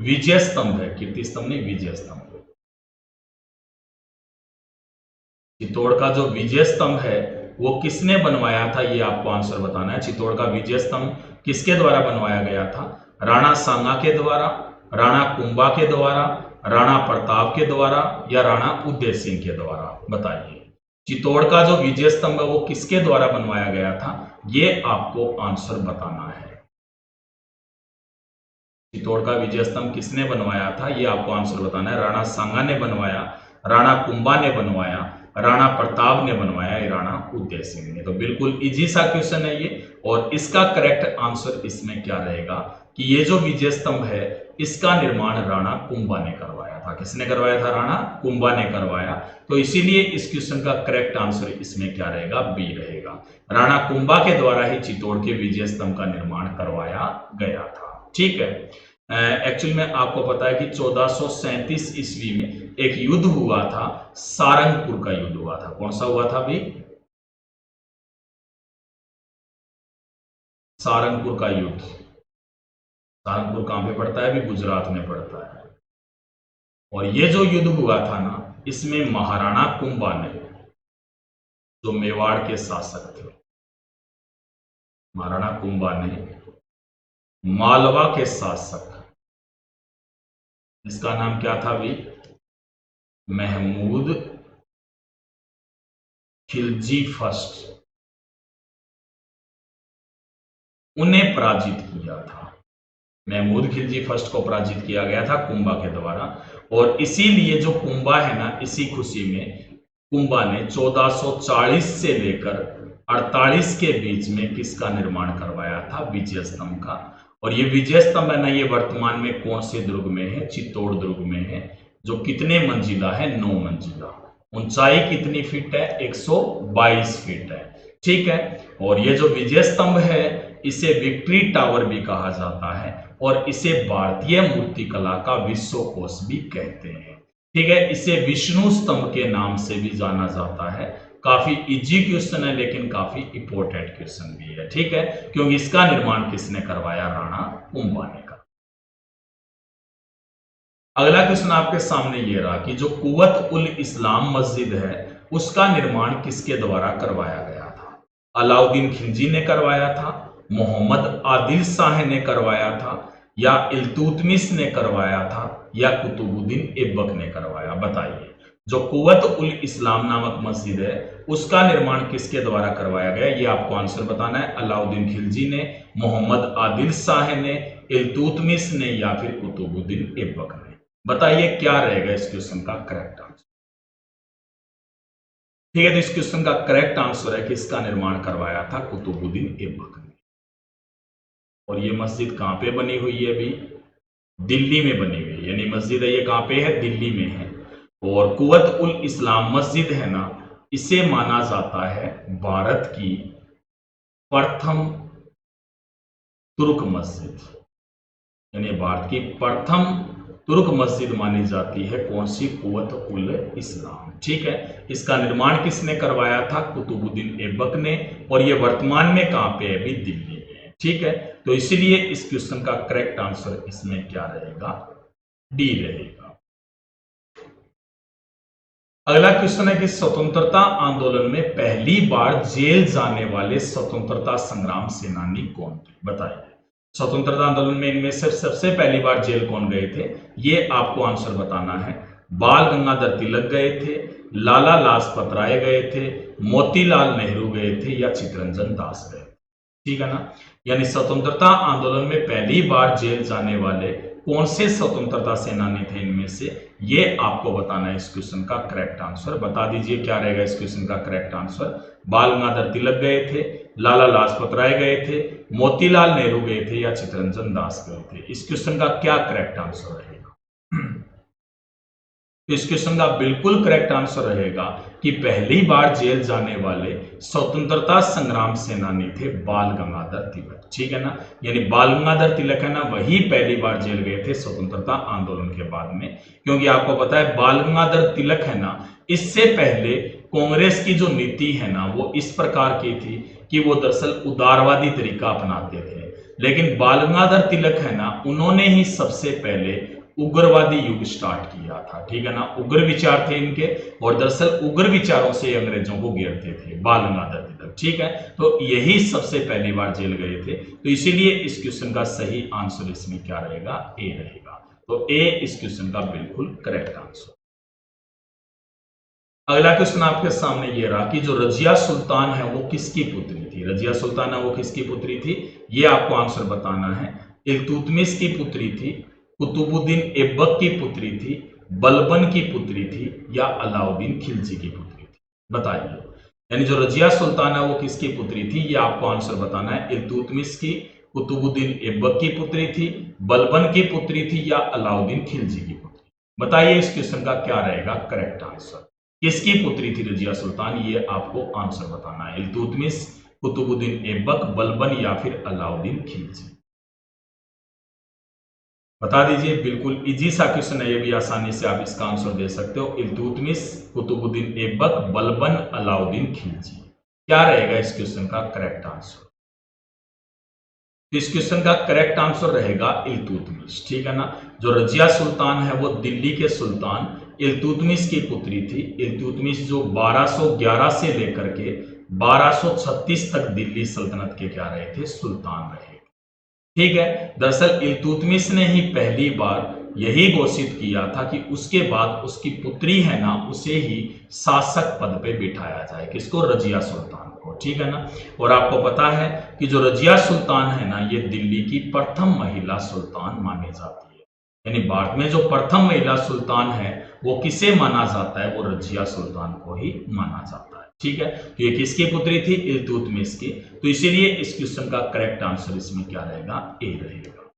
विजय स्तंभ है, कीर्ति स्तंभ नहीं, विजय स्तंभ, चित्तौड़ का जो विजय स्तंभ है वो किसने बनवाया था? ये आपको आंसर बताना है। चित्तौड़ का विजय स्तंभ किसके द्वारा बनवाया गया था? राणा सांगा के द्वारा, राणा कुंभा के द्वारा, राणा प्रताप के द्वारा, या राणा उदय सिंह के द्वारा? बताइए। चित्तौड़ का जो विजय स्तंभ है वो किसके द्वारा बनवाया गया था? ये आपको आंसर बताना है। चित्तौड़ का विजय स्तंभ किसने बनवाया था? ये आपको आंसर बताना है। राणा सांगा ने बनवाया, राणा कुंभा ने बनवाया, राणा प्रताप ने बनवाया, राणा उदय सिंह ने? तो बिल्कुल इजी सा क्वेश्चन है ये। और इसका करेक्ट आंसर इसमें क्या रहेगा कि ये जो विजय स्तंभ है इसका निर्माण राणा कुंभा ने करवाया था। किसने करवाया था? राणा कुंभा ने करवाया। तो इसीलिए इस क्वेश्चन का करेक्ट आंसर इसमें क्या रहेगा? बी रहेगा। राणा कुंभा के द्वारा ही चित्तौड़ के विजय स्तंभ का निर्माण करवाया गया था। ठीक है, एक्चुअली में आपको पता है कि 1437 ईस्वी में एक युद्ध हुआ था, सारंगपुर का युद्ध हुआ था। कौन सा हुआ था भी? सारंगपुर का युद्ध। सारंगपुर कहां पे पड़ता है? भी गुजरात में पड़ता है। और ये जो युद्ध हुआ था ना, इसमें महाराणा कुंभा ने, जो मेवाड़ के शासक थे, महाराणा कुंभा ने मालवा के शासक, इसका नाम क्या था भी? महमूद खिलजी फर्स्ट, उन्हें पराजित किया था। महमूद खिलजी फर्स्ट को पराजित किया गया था कुंभा के द्वारा। और इसीलिए जो कुंभा है ना, इसी खुशी में कुंभा ने 1440 से लेकर 48 के बीच में किसका निर्माण करवाया था? विजय स्तंभ का। और ये विजय स्तंभ है ना, ये वर्तमान में कौन से दुर्ग में है? चित्तौड़ दुर्ग में है, जो कितने मंजिला है? 9 मंजिला। ऊंचाई कितनी फीट है? 122 फीट है। ठीक है, और ये जो विजय स्तंभ है इसे विक्ट्री टावर भी कहा जाता है, और इसे भारतीय मूर्तिकला का विश्वकोश भी कहते हैं। ठीक है, इसे विष्णु स्तंभ के नाम से भी जाना जाता है। काफी इजी क्वेश्चन है लेकिन काफी इंपॉर्टेंट क्वेश्चन भी है। ठीक है, क्योंकि इसका निर्माण किसने करवाया? राणा कुंभा ने का। अगला क्वेश्चन आपके सामने ये रहा कि जो कुवत उल इस्लाम मस्जिद है उसका निर्माण किसके द्वारा करवाया गया था? अलाउद्दीन खिलजी ने करवाया था, मोहम्मद आदिल शाह ने करवाया था, या इल्तुतमिश ने करवाया था, या कुतुबुद्दीन ऐबक ने करवाया? बताइए। जो कुवत उल इस्लाम नामक मस्जिद है उसका निर्माण किसके द्वारा करवाया गया? ये आपको आंसर बताना है। अलाउद्दीन खिलजी ने, मोहम्मद आदिल शाह ने, इल्तुतमिश ने, या फिर कुतुबुद्दीन ऐबक ने? बताइए क्या रहेगा इस क्वेश्चन का करेक्ट आंसर। ठीक है, तो इस क्वेश्चन का करेक्ट आंसर है कि इसका निर्माण करवाया था कुतुबुद्दीन ऐबक ने। और ये मस्जिद कहां पे बनी हुई है भी? दिल्ली में बनी हुई, यानी मस्जिद है ये कहाँ पे है, दिल्ली में है। और कुव्वत उल इस्लाम मस्जिद है ना, इसे माना जाता है भारत की प्रथम तुर्क मस्जिद, यानी भारत की प्रथम तुर्क मस्जिद मानी जाती है कौन सी, कुव्वत उल इस्लाम। ठीक है, इसका निर्माण किसने करवाया था, कुतुबुद्दीन ऐबक ने, और ये वर्तमान में कहां पे है, अभी दिल्ली में है। ठीक है, तो इसीलिए इस क्वेश्चन का करेक्ट आंसर इसमें क्या रहेगा, डी रहेगा। अगला क्वेश्चन है कि स्वतंत्रता आंदोलन में पहली बार जेल जाने वाले स्वतंत्रता संग्राम सेनानी कौन थे, बताइए। स्वतंत्रता आंदोलन में इनमें से सबसे पहली बार जेल कौन गए थे, ये आपको आंसर बताना है। बाल गंगाधर तिलक गए थे, लाला लाजपत राय गए थे, मोतीलाल नेहरू गए थे, या चित्तरंजन दास गए थे। ठीक है ना, यानी स्वतंत्रता आंदोलन में पहली बार जेल जाने वाले कौन से स्वतंत्रता सेनानी थे इनमें से, ये आपको बताना है। इस क्वेश्चन का करेक्ट आंसर बता दीजिए, क्या रहेगा इस क्वेश्चन का करेक्ट आंसर। बाल गंगाधर तिलक गए थे, लाला लाजपत राय गए थे, मोतीलाल नेहरू गए थे, या चित्तरंजन दास गए थे। इस क्वेश्चन का क्या करेक्ट आंसर रहेगा, तो इस क्वेश्चन का बिल्कुल करेक्ट आंसर रहेगा कि पहली बार जेल जाने वाले स्वतंत्रता संग्राम सेनानी थे बाल गंगाधर तिलक। ठीक है ना, यानी बाल गंगाधर तिलक है ना, वही पहली बार जेल गए थे स्वतंत्रता आंदोलन के बाद में। क्योंकि आपको पता है बाल गंगाधर तिलक है ना, इससे पहले कांग्रेस की जो नीति है ना, वो इस प्रकार की थी कि वो दरअसल उदारवादी तरीका अपनाते थे। लेकिन बाल गंगाधर तिलक है ना, उन्होंने ही सबसे पहले उग्रवादी युग स्टार्ट किया था। ठीक है ना, उग्र विचार थे इनके, और दरअसल उग्र विचारों से अंग्रेजों को घेरते थे बाल गंगाधर तिलक। ठीक है, तो यही सबसे पहली बार जेल गए थे, तो इसीलिए इस क्वेश्चन का सही आंसर इसमें क्या रहेगा, ए रहेगा। तो ए इस क्वेश्चन का बिल्कुल करेक्ट आंसर। अगला क्वेश्चन आपके सामने ये रहा कि जो रजिया सुल्तान है वो किसकी पुत्री थी, रजिया सुल्तान है वो किसकी पुत्री थी, ये आपको आंसर बताना है। इल्तुतमिश की पुत्री थी, कुतुबुद्दीन ऐबक की पुत्री थी, बलबन की पुत्री थी, या अलाउद्दीन खिलजी की पुत्री थी, बताइए। यानी जो रजिया सुल्तान है वो किसकी पुत्री थी, ये आपको आंसर बताना है। इल्तुतमिश की, कुतुबुद्दीन ऐबक की पुत्री थी, बलबन की पुत्री थी, या अलाउद्दीन खिलजी की पुत्री। बताइए इस क्वेश्चन का क्या रहेगा करेक्ट आंसर, किसकी पुत्री थी रजिया सुल्तान, ये आपको आंसर बताना है। इल्तुतमिश, कुतुबुद्दीन ऐबक, बलबन, या फिर अलाउद्दीन खिलजी, बता दीजिए। बिल्कुल इजी सा क्वेश्चन है ये भी, आसानी से आप इसका आंसर दे सकते हो। इल्तुतमिश, कुतुबुद्दीन ऐबक, बलबन, अलाउद्दीन खिलजी, क्या रहेगा इस क्वेश्चन का करेक्ट आंसर। इस क्वेश्चन का करेक्ट आंसर रहेगा इल्तुतमिश। ठीक है ना, जो रजिया सुल्तान है वो दिल्ली के सुल्तान इल्तुतमिश की पुत्री थी। इल्तुतमिश जो 1211 से लेकर के 1236 तक दिल्ली सल्तनत के क्या रहे थे, सुल्तान रहे। ठीक है, दरअसल इल्तुतमिश ने ही पहली बार यही घोषित किया था कि उसके बाद उसकी पुत्री है ना, उसे ही शासक पद पे बिठाया जाए, किसको, रजिया सुल्तान को। ठीक है ना, और आपको पता है कि जो रजिया सुल्तान है ना, ये दिल्ली की प्रथम महिला सुल्तान मानी जाती है। यानी भारत में जो प्रथम महिला सुल्तान है वो किसे माना जाता है, वो रजिया सुल्तान को ही माना जाता है। ठीक है, तो ये किसकी पुत्री थी, इल्तुतमिश की, तो इसीलिए इस क्वेश्चन का करेक्ट आंसर इसमें क्या रहेगा, ए रहेगा।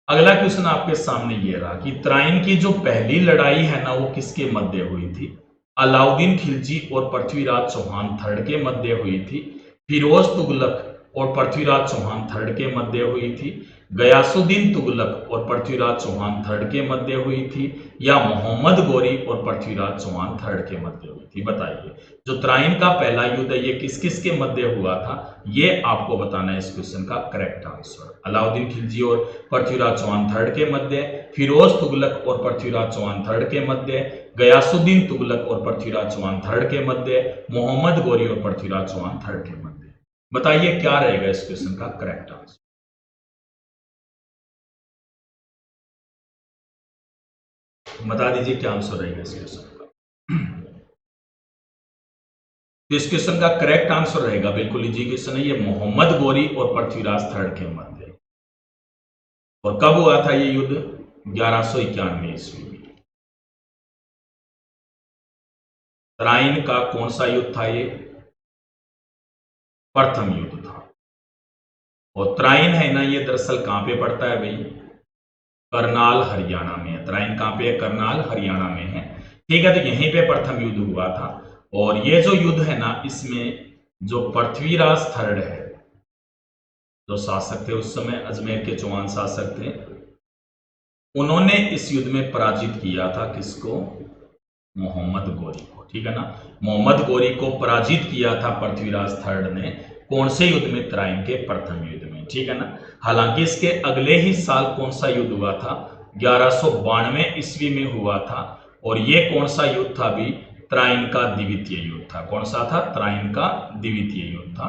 अगला क्वेश्चन आपके सामने ये रहा कि तराइन की जो पहली लड़ाई है ना, वो किसके मध्य हुई थी, अलाउद्दीन खिलजी और पृथ्वीराज चौहान थर्ड के मध्य हुई थी, फिरोज तुगलक और पृथ्वीराज चौहान थर्ड के मध्य हुई थी, गयासुद्दीन तुगलक और पृथ्वीराज चौहान थर्ड के मध्य हुई थी, या मोहम्मद गोरी और पृथ्वीराज चौहान थर्ड के मध्य हुई थी, बताइए। जो तराइन का पहला युद्ध है ये किस किस के मध्य हुआ था, ये आपको बताना है इस क्वेश्चन का करेक्ट आंसर। अलाउद्दीन खिलजी और पृथ्वीराज चौहान थर्ड के मध्य, फिरोज तुगलक और पृथ्वीराज चौहान थर्ड के मध्य, गयासुद्दीन तुगलक और पृथ्वीराज चौहान थर्ड के मध्य, मोहम्मद गोरी और पृथ्वीराज चौहान थर्ड के मध्य। बताइए क्या रहेगा इस क्वेश्चन का करेक्ट आंसर। बता दीजिए क्या आंसर रहेगा इस क्वेश्चन का। तो इस क्वेश्चन का करेक्ट आंसर रहेगा, बिल्कुल इजी क्वेश्चन है ये, मोहम्मद गोरी और पृथ्वीराज थर्ड के मध्य। और कब हुआ था ये युद्ध, 1191 ईस्वी में। तराइन का कौन सा युद्ध था ये, प्रथम युद्ध था। और त्राइन है ना, ये दरअसल कहां पे पड़ता है भाई? करनाल हरियाणा में है। त्राइन कहां पे है? करनाल हरियाणा में है। ठीक है, तो यहीं पे प्रथम युद्ध हुआ था। और ये जो युद्ध है ना, इसमें जो पृथ्वीराज थर्ड है, जो शासक थे उस समय, अजमेर के चौहान शासक थे, उन्होंने इस युद्ध में पराजित किया था किसको? मोहम्मद गोरी को। ठीक है ना, मोहम्मद गोरी को पराजित किया था पृथ्वीराज थर्ड ने। कौन से युद्ध में? त्राइन के प्रथम युद्ध में। ठीक है ना, हालांकि इसके अगले ही साल कौन सा युद्ध हुआ था? 1192 ईस्वी में हुआ था। और ये कौन सा युद्ध था भी? त्राइन का द्वितीय युद्ध था। कौन सा था? त्राइन का द्वितीय युद्ध था।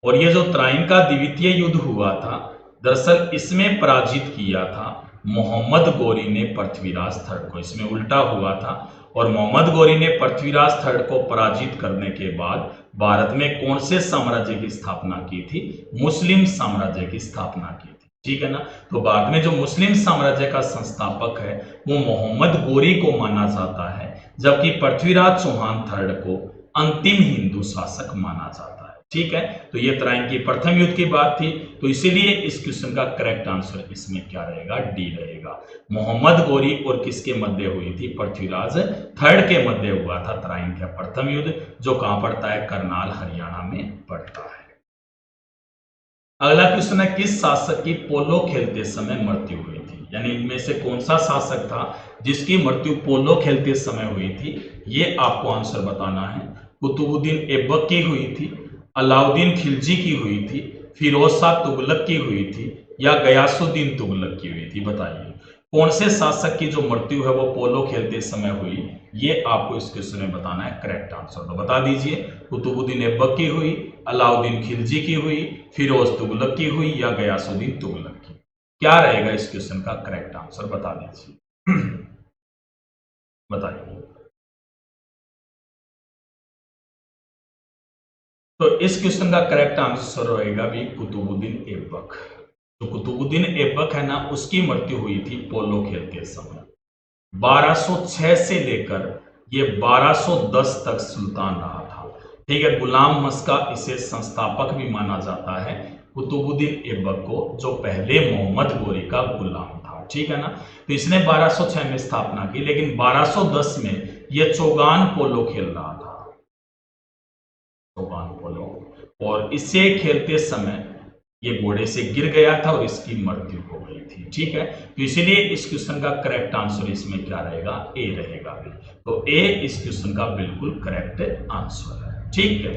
और ये जो त्राइन का द्वितीय युद्ध हुआ था, दरअसल इसमें पराजित किया था मोहम्मद गोरी ने पृथ्वीराज थर्ड को। इसमें उल्टा हुआ था। और मोहम्मद गोरी ने पृथ्वीराज थर्ड को पराजित करने के बाद भारत में कौन से साम्राज्य की स्थापना की थी? मुस्लिम साम्राज्य की स्थापना की थी। ठीक है ना, तो भारत में जो मुस्लिम साम्राज्य का संस्थापक है वो मोहम्मद गोरी को माना जाता है, जबकि पृथ्वीराज चौहान थर्ड को अंतिम हिंदू शासक माना जाता है। ठीक है, तो ये त्राइन की प्रथम युद्ध की बात थी, तो इसीलिए इस क्वेश्चन का करेक्ट आंसर इसमें क्या रहेगा? डी रहेगा। मोहम्मद गोरी और किसके मध्य हुई थी? पृथ्वीराज थर्ड के मध्य हुआ था त्राइन का प्रथम युद्ध, जो कहां पड़ता है? करनाल हरियाणा में पड़ता है। अगला क्वेश्चन है, किस शासक की पोलो खेलते समय मृत्यु हुई थी? यानी इनमें से कौन सा शासक था जिसकी मृत्यु पोलो खेलते समय हुई थी? ये आपको आंसर बताना है। कुतुबुद्दीन ऐबक की हुई थी, अलाउद्दीन खिलजी की हुई थी, फिरोज शाह तुगलक की हुई थी, या गयासुद्दीन तुगलक की हुई थी? बताइए कौन से शासक की जो मृत्यु है वो पोलो खेलते समय हुई? ये आपको इस क्वेश्चन में बताना है करेक्ट आंसर। तो बता दीजिए, कुतुबुद्दीन ऐबक की हुई, अलाउद्दीन खिलजी की हुई, फिरोज तुगलक की हुई, या गयासुद्दीन तुगलक की? क्या रहेगा इस क्वेश्चन का करेक्ट आंसर? बता दीजिए बताइए। तो इस क्वेश्चन का करेक्ट आंसर रहेगा भी कुतुबुद्दीन ऐबक। तो कुतुबुद्दीन ऐबक है ना, उसकी मृत्यु हुई थी पोलो खेलते समय। 1206 से लेकर ये 1210 तक सुल्तान रहा था। ठीक है, गुलाम मस्का इसे संस्थापक भी माना जाता है, कुतुबुद्दीन ऐबक को, जो पहले मोहम्मद गोरी का गुलाम था। ठीक है ना, तो इसने 1206 में स्थापना की, लेकिन 1210 में यह चौगान पोलो खेल रहा था। चौगान पोलो, और इसे खेलते समय ये घोड़े से गिर गया था और इसकी मृत्यु हो गई थी। ठीक है, तो इसीलिए इस क्वेश्चन का करेक्ट आंसर इसमें क्या रहेगा? ए रहेगा। तो ए इस क्वेश्चन का बिल्कुल करेक्ट आंसर है। ठीक है,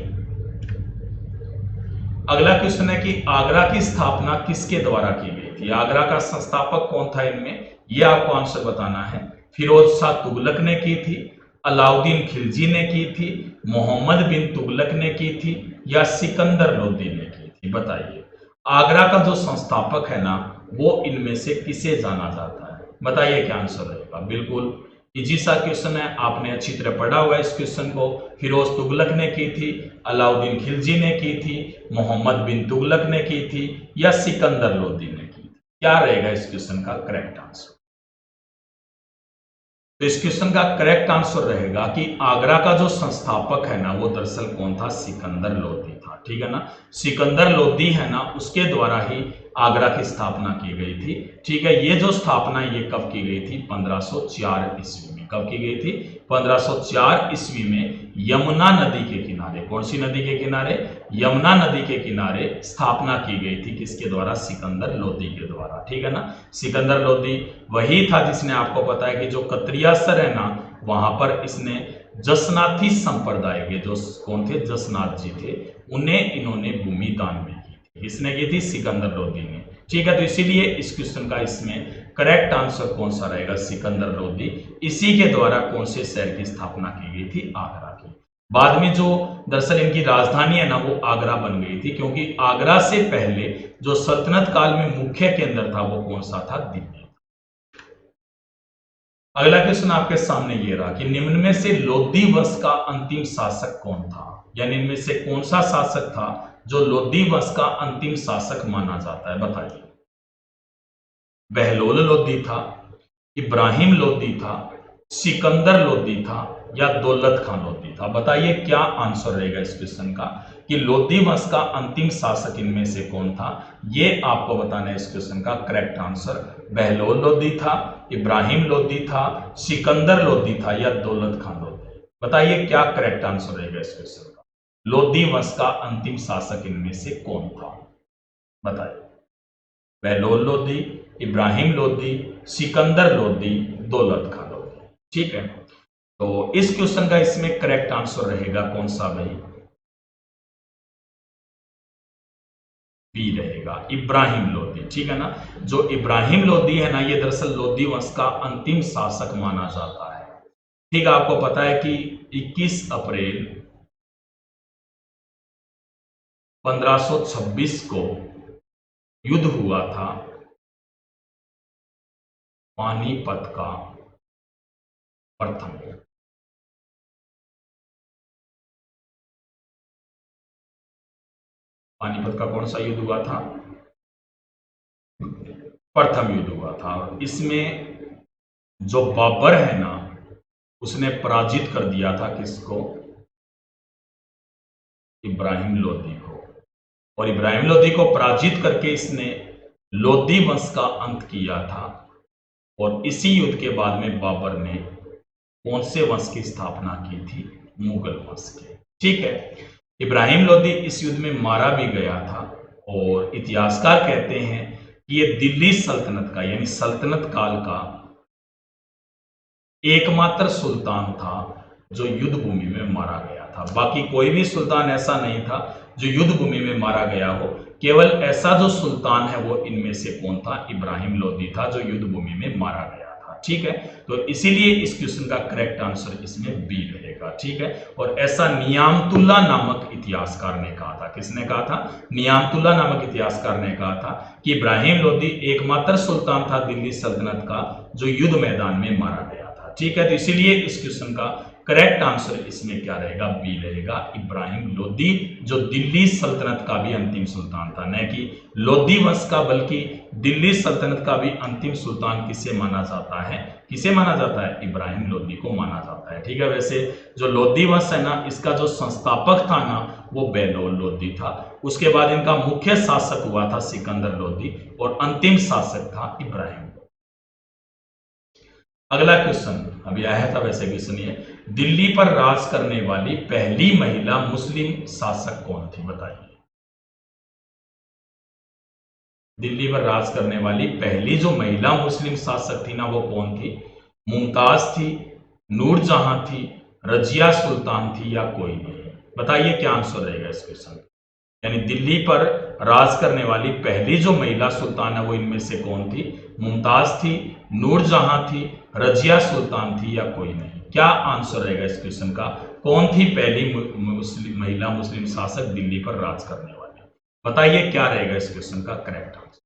अगला क्वेश्चन है कि आगरा की स्थापना किसके द्वारा की गई थी? आगरा का संस्थापक कौन था इनमें? यह आपको आंसर बताना है। फिरोज शाह तुगलक ने की थी, अलाउद्दीन खिलजी ने की थी, मोहम्मद बिन तुगलक ने की थी, या सिकंदर लोदी ने की थी? बताइए, आगरा का जो संस्थापक है ना, वो इनमें से किसे जाना जाता है? बताइए क्या आंसर रहेगा? बिल्कुल इजी सा क्वेश्चन है, आपने अच्छी तरह पढ़ा हुआ है इस क्वेश्चन को। फिरोज तुगलक ने की थी, अलाउद्दीन खिलजी ने की थी, मोहम्मद बिन तुगलक ने की थी, या सिकंदर लोदी ने की थी? क्या रहेगा इस क्वेश्चन का करेक्ट आंसर? तो इस क्वेश्चन का करेक्ट आंसर रहेगा कि आगरा का जो संस्थापक है ना, वो दरअसल कौन था? सिकंदर लोदी था। ठीक है ना, सिकंदर लोदी है ना, उसके द्वारा ही आगरा की स्थापना की गई थी। ठीक है, ये जो स्थापना ये कब की गई थी? 1504 ईस्वी में। कब की गई थी? 1504 ईस्वी में यमुना नदी के किनारे। कौन सी नदी के किनारे? यमुना नदी के किनारे स्थापना की गई थी। किसके द्वारा? सिकंदर लोदी के द्वारा। ठीक है ना, सिकंदर लोदी वही था जिसने, आपको पता है कि जो कत्रियासर है ना, वहां पर इसने जसनाथी संप्रदाय के जो कौन थे? जसनाथ जी थे, उन्हें इन्होंने भूमि दान में की थी। किसने की थी? सिकंदर लोदी ने। ठीक है, तो इसीलिए इस क्वेश्चन का इसमें करेक्ट आंसर कौन सा रहेगा? सिकंदर लोदी। इसी के द्वारा कौन से शहर की स्थापना की गई थी? आगरा की। बाद में जो दरअसल इनकी राजधानी है ना, वो आगरा बन गई थी, क्योंकि आगरा से पहले जो सल्तनत काल में मुख्य केंद्र था वो कौन सा था? दिल्ली। अगला क्वेश्चन आपके सामने ये रहा कि निम्न में से लोदी वंश का अंतिम शासक कौन था? यानी इनमें से कौन सा शासक था जो लोदी वंश का अंतिम शासक माना जाता है? बताइए। बहलोल लोदी था, इब्राहिम लोदी था, सिकंदर लोदी था, या दौलत खां लोधी था? बताइए क्या आंसर रहेगा इस क्वेश्चन का कि लोधी वंश का अंतिम शासक इनमें से कौन था? ये आपको बताना है इस क्वेश्चन का करेक्ट आंसर। बहलोल लोधी था, इब्राहिम लोधी था, सिकंदर लोधी था या दौलत खां लोधी? बताइए क्या करेक्ट आंसर रहेगा इस क्वेश्चन का। लोधी वंश का अंतिम शासक इनमें से कौन था? बताइए। बहलोल लोधी, इब्राहिम लोधी, सिकंदर लोधी, दौलत खां लोधी। ठीक है, तो इस क्वेश्चन का इसमें करेक्ट आंसर रहेगा कौन सा भाई? बी रहेगा, इब्राहिम लोधी। ठीक है ना, जो इब्राहिम लोधी है ना, ये दरअसल लोधी वंश का अंतिम शासक माना जाता है। ठीक है, आपको पता है कि 21 अप्रैल 1526 को युद्ध हुआ था पानीपत का प्रथम। पानीपत का कौन सा युद्ध हुआ था? प्रथम युद्ध हुआ था। और इसमें जो बाबर है ना, उसने पराजित कर दिया था किसको? इब्राहिम लोधी को। और इब्राहिम लोधी को पराजित करके इसने लोधी वंश का अंत किया था। और इसी युद्ध के बाद में बाबर ने कौन से वंश की स्थापना की थी? मुगल वंश की। ठीक है, इब्राहिम लोधी इस युद्ध में मारा भी गया था और इतिहासकार कहते हैं कि ये दिल्ली सल्तनत का यानी सल्तनत काल का एकमात्र सुल्तान था जो युद्ध भूमि में मारा गया था। बाकी कोई भी सुल्तान ऐसा नहीं था जो युद्ध भूमि में मारा गया हो। केवल ऐसा जो सुल्तान है वो इनमें से कौन था? इब्राहिम लोधी था जो युद्ध भूमि में मारा गया था। ठीक है, तो इसीलिए इस क्वेश्चन का करेक्ट आंसर इसमें बी रहेगा। ठीक है, और ऐसा नियामतुल्ला नामक इतिहासकार ने कहा था। किसने कहा था? नियामतुल्ला नामक इतिहासकार ने कहा था कि इब्राहिम लोधी एकमात्र सुल्तान था दिल्ली सल्तनत का जो युद्ध मैदान में मारा गया। ठीक है, तो इसीलिए इस क्वेश्चन का करेक्ट आंसर इसमें क्या रहेगा? बी रहेगा, इब्राहिम लोधी, जो दिल्ली सल्तनत का भी अंतिम सुल्तान था। न कि लोधी वंश का बल्कि दिल्ली सल्तनत का भी अंतिम सुल्तान किसे माना जाता है? किसे माना जाता है? इब्राहिम लोधी को माना जाता है। ठीक है, वैसे जो लोधी वंश है ना, इसका जो संस्थापक था ना वो बहलोल लोधी था। उसके बाद इनका मुख्य शासक हुआ था सिकंदर लोधी और अंतिम शासक था इब्राहिम। अगला क्वेश्चन अभी आया था, वैसे क्वेश्चन ये, दिल्ली पर राज करने वाली पहली महिला मुस्लिम शासक कौन थी? बताइए। दिल्ली पर राज करने वाली पहली जो महिला मुस्लिम शासक थी ना वो कौन थी? मुमताज थी, नूरजहां थी, रजिया सुल्तान थी या कोई नहीं? बताइए क्या आंसर रहेगा इस क्वेश्चन। यानी दिल्ली पर राज करने वाली पहली जो महिला सुल्तान है वो इनमें से कौन थी? मुमताज थी, नूरजहां थी, रजिया सुल्तान थी या कोई नहीं? क्या आंसर रहेगा इस क्वेश्चन का? कौन थी पहली महिला मुस्लिम शासक दिल्ली पर राज करने वाली? बताइए क्या रहेगा इस क्वेश्चन का करेक्ट आंसर।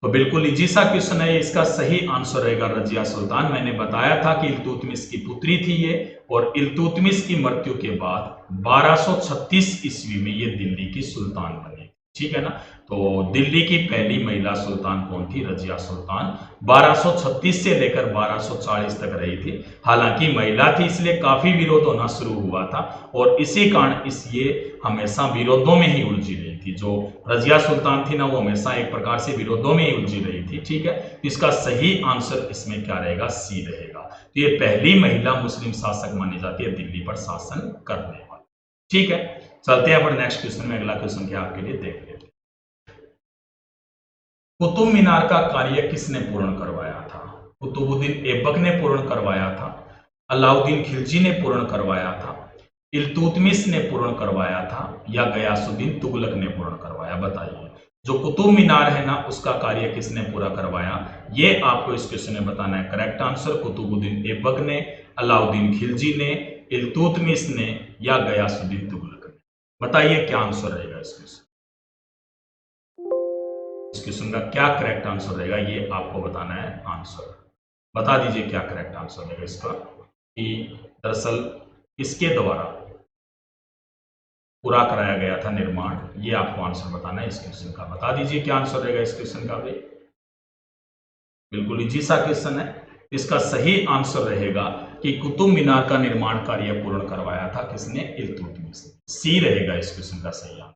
तो बिल्कुल इजी सा क्वेश्चन है, इसका सही आंसर रहेगा रजिया सुल्तान। मैंने बताया था कि इल्तुतमिश की पुत्री थी ये, और इल्तुतमिश की मृत्यु के बाद 1236 ईस्वी में ये दिल्ली की सुल्तान बनी। ठीक है ना, तो दिल्ली की पहली महिला सुल्तान कौन थी? रजिया सुल्तान। 1236 से लेकर 1240 तक रही थी। हालांकि महिला थी इसलिए काफी विरोध होना शुरू हुआ था और इसी कारण ये हमेशा विरोधों में ही उलझी रही थी। जो रजिया सुल्तान थी ना वो हमेशा एक प्रकार से विरोधों में ही उलझी रही थी। ठीक है, तो इसका सही आंसर इसमें क्या रहेगा? सी रहेगा। तो ये पहली महिला मुस्लिम शासक मानी जाती है दिल्ली पर शासन करने वाली। ठीक है, चलते हैं पर नेक्स्ट क्वेश्चन में। अगला क्वेश्चन क्या आपके लिए देख लेते हैं। कुतुब मीनार का कार्य किसने पूर्ण करवाया था? कुतुबुद्दीन ऐबक ने पूर्ण करवाया था, अलाउद्दीन खिलजी ने पूर्ण करवाया था, इल्तुतमिश ने पूर्ण करवाया था या गयासुद्दीन तुगलक ने पूर्ण करवाया? बताइए। जो कुतुब मीनार है ना उसका कार्य किसने पूरा करवाया? ये आपको इस क्वेश्चन में बताना है। करेक्ट आंसर कुतुबुद्दीन ऐबक ने, अलाउद्दीन खिलजी ने, इल्तुतमिश ने या गयासुद्दीन तुगलक ने? बताइए क्या आंसर रहेगा इस क्वेश्चन। इस क्वेश्चन का क्या करेक्ट आंसर रहेगा ये आपको बताना है। आंसर बता दीजिए क्या करेक्ट आंसर रहेगा इसका, कि दरअसल इसके द्वारा पूरा कराया गया था निर्माण। ये आपको आंसर बताना है इस क्वेश्चन का। बता दीजिए क्या आंसर रहेगा इस क्वेश्चन का भी। बिल्कुल इजी सा क्वेश्चन है, इसका सही आंसर रहेगा कि कुतुब मीनार का निर्माण कार्य पूर्ण करवाया था किसने? इल्तुतमिश। सी रहेगा इस क्वेश्चन का सही आंसर।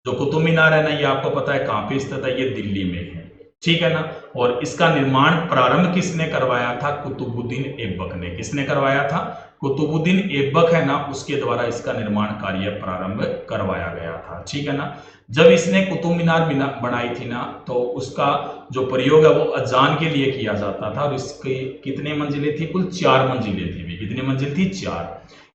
जो कुतुब मीनार है ना, ये आपको पता है कहां पे स्थित है? ये दिल्ली में है, ठीक है ना। और इसका निर्माण प्रारंभ किसने करवाया था? कुतुबुद्दीन ऐबक ने। किसने करवाया था? कुतुबुद्दीन ऐबक है ना, उसके द्वारा इसका निर्माण कार्य प्रारंभ करवाया गया था, ठीक है ना। जब इसने कुतुब मीनार बनाई थी ना, तो उसका जो प्रयोग है वो अजान के लिए किया जाता था। और इसकी कितने मंजिलें थी? कुल 4 मंजिलें थी। कितनी मंजिल थी? 4।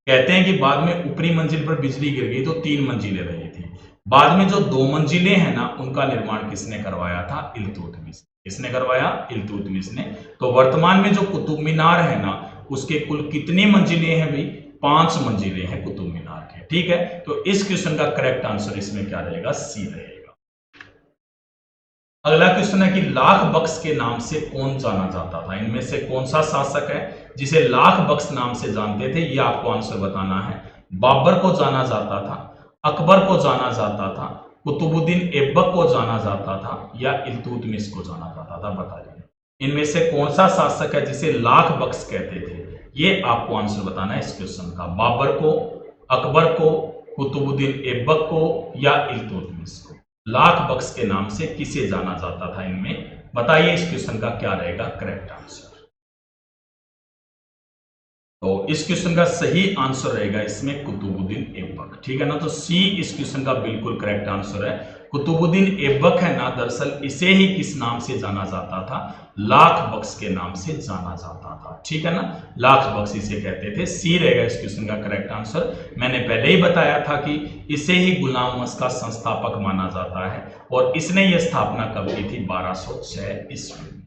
कहते हैं कि बाद में ऊपरी मंजिल पर बिजली गिर गई तो 3 मंजिलें रही थी। बाद में जो 2 मंजिलें हैं ना, उनका निर्माण किसने करवाया था? इल्तुतमिश। किसने करवाया? इल्तुतमिश ने। तो वर्तमान में जो कुतुब मीनार है ना, उसके कुल कितनी मंजिलें हैं भाई? 5 मंजिलें हैं कुतुब मीनार के, ठीक है। तो इस क्वेश्चन का करेक्ट आंसर इसमें क्या रहेगा? सी रहेगा। अगला क्वेश्चन है कि लाख बख्श के नाम से कौन जाना जाता था? इनमें से कौन सा शासक है जिसे लाख बख्श नाम से जानते थे? यह आपको आंसर बताना है। बाबर को जाना जाता था, अकबर को जाना जाता था, कुतुबुद्दीन ऐबक को जाना जाता था, या इल्तुतमिश को जाना जाता था? बताइए इनमें से कौन सा शासक है जिसे लाख बख्श कहते थे? ये आपको आंसर बताना है इस क्वेश्चन का। बाबर को, अकबर को, कुतुबुद्दीन ऐबक को, या इल्तुतमिश को? लाख बख्श के नाम से किसे जाना जाता था? इनमें बताइए इस क्वेश्चन का क्या रहेगा करेक्ट आंसर। तो इस क्वेश्चन का सही आंसर रहेगा इसमें कुतुबुद्दीन ऐबक, ठीक है ना। तो सी इस क्वेश्चन का बिल्कुल करेक्ट आंसर है। कुतुबुद्दीन ऐबक है ना, दरअसल इसे ही किस नाम से जाना जाता था? लाख बख्श के नाम से जाना जाता था, ठीक है ना। लाख बख्श इसे कहते थे। सी रहेगा इस क्वेश्चन का करेक्ट आंसर। मैंने पहले ही बताया था कि इसे ही गुलाम मस्त का संस्थापक माना जाता है, और इसने यह स्थापना कब की थी? 1206 ईस्वी।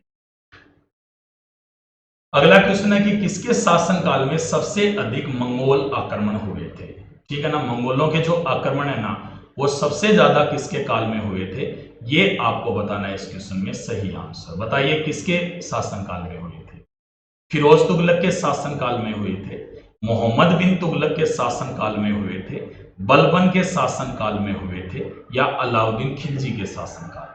अगला क्वेश्चन है कि किसके शासनकाल में सबसे अधिक मंगोल आक्रमण हुए थे? ठीक है ना, मंगोलों के जो आक्रमण है ना, वो सबसे ज्यादा किसके काल में हुए थे? ये आपको बताना है इस क्वेश्चन में सही आंसर। बताइए किसके शासनकाल में हुए थे? फिरोज तुगलक के शासनकाल में हुए थे, मोहम्मद बिन तुगलक के शासनकाल में हुए थे, बलबन के शासनकाल में हुए थे, या अलाउद्दीन खिलजी के शासनकाल में?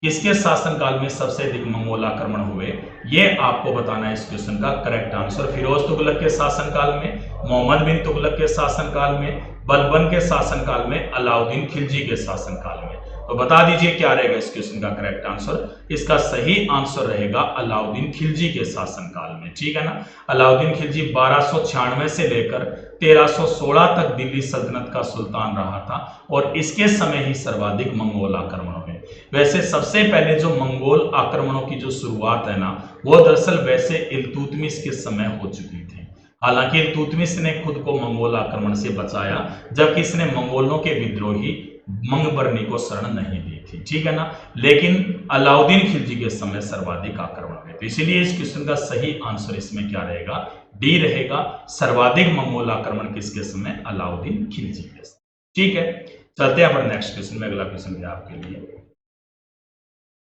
किसके शासनकाल में सबसे अधिक मंगोल आक्रमण हुए? ये आपको बताना है इस क्वेश्चन का करेक्ट आंसर। फिरोज तुगलक के शासनकाल में, मोहम्मद बिन तुगलक के शासनकाल में, बलबन के शासनकाल में, अलाउद्दीन खिलजी के शासनकाल में? तो बता दीजिए क्या रहेगा इस क्वेश्चन का करेक्ट आंसर। इसका सही आंसर रहेगा अलाउद्दीन खिलजी के शासनकाल में, ठीक है ना। अलाउद्दीन खिलजी 1296 से लेकर 1316 तक दिल्ली सल्तनत का सुल्तान रहा था, और इसके समय ही सर्वाधिक मंगोल आक्रमण हुए। वैसे सबसे पहले जो मंगोल आक्रमणों की जो शुरुआत है ना, वो दरअसल वैसे इल्तुतमिश के समय हो चुकी थी। हालांकि इल्तुतमिश ने खुद को मंगोल आक्रमण से बचाया, जबकि इसने मंगोलों के विद्रोही मंगबरनी को शरण नहीं दी थी, ठीक है ना। लेकिन अलाउद्दीन खिलजी के समय सर्वाधिक आक्रमण हुए, तो इसीलिए इस क्वेश्चन का सही आंसर इसमें क्या रहेगा? डी रहेगा। सर्वाधिक मंगोल आक्रमण किसके समय? अलाउद्दीन खिलजी के समय, ठीक है। चलते हैं पर नेक्स्ट क्वेश्चन में। अगला क्वेश्चन है आपके लिए,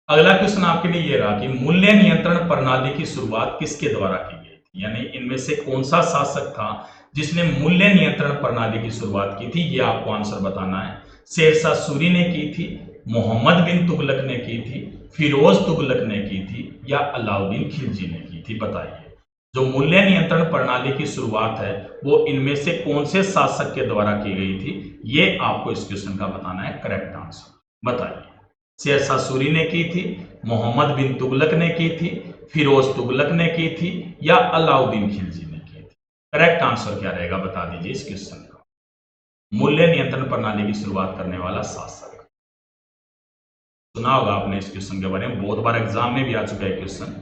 अगला क्वेश्चन आपके लिए ये रहा कि मूल्य नियंत्रण प्रणाली की शुरुआत किसके द्वारा की गई थी? यानी इनमें से कौन सा शासक था जिसने मूल्य नियंत्रण प्रणाली की शुरुआत की थी? ये आपको आंसर बताना है। शेरशाह सूरी ने की थी, मोहम्मद बिन तुगलक ने की थी, फिरोज तुगलक ने की थी, या अलाउद्दीन खिलजी ने की थी? बताइए जो मूल्य नियंत्रण प्रणाली की शुरुआत है वो इनमें से कौन से शासक के द्वारा की गई थी? ये आपको इस क्वेश्चन का बताना है करेक्ट आंसर। बताइए शेरशाह सूरी ने की थी, मोहम्मद बिन तुगलक ने की थी, फिरोज तुगलक ने की थी, या अलाउद्दीन खिलजी ने की थी? करेक्ट आंसर क्या रहेगा? बता दीजिए इस क्वेश्चन का। मूल्य नियंत्रण प्रणाली की शुरुआत करने वाला शासक, सुना होगा आपने इस क्वेश्चन के बारे में, बहुत बार एग्जाम में भी आ चुका है क्वेश्चन।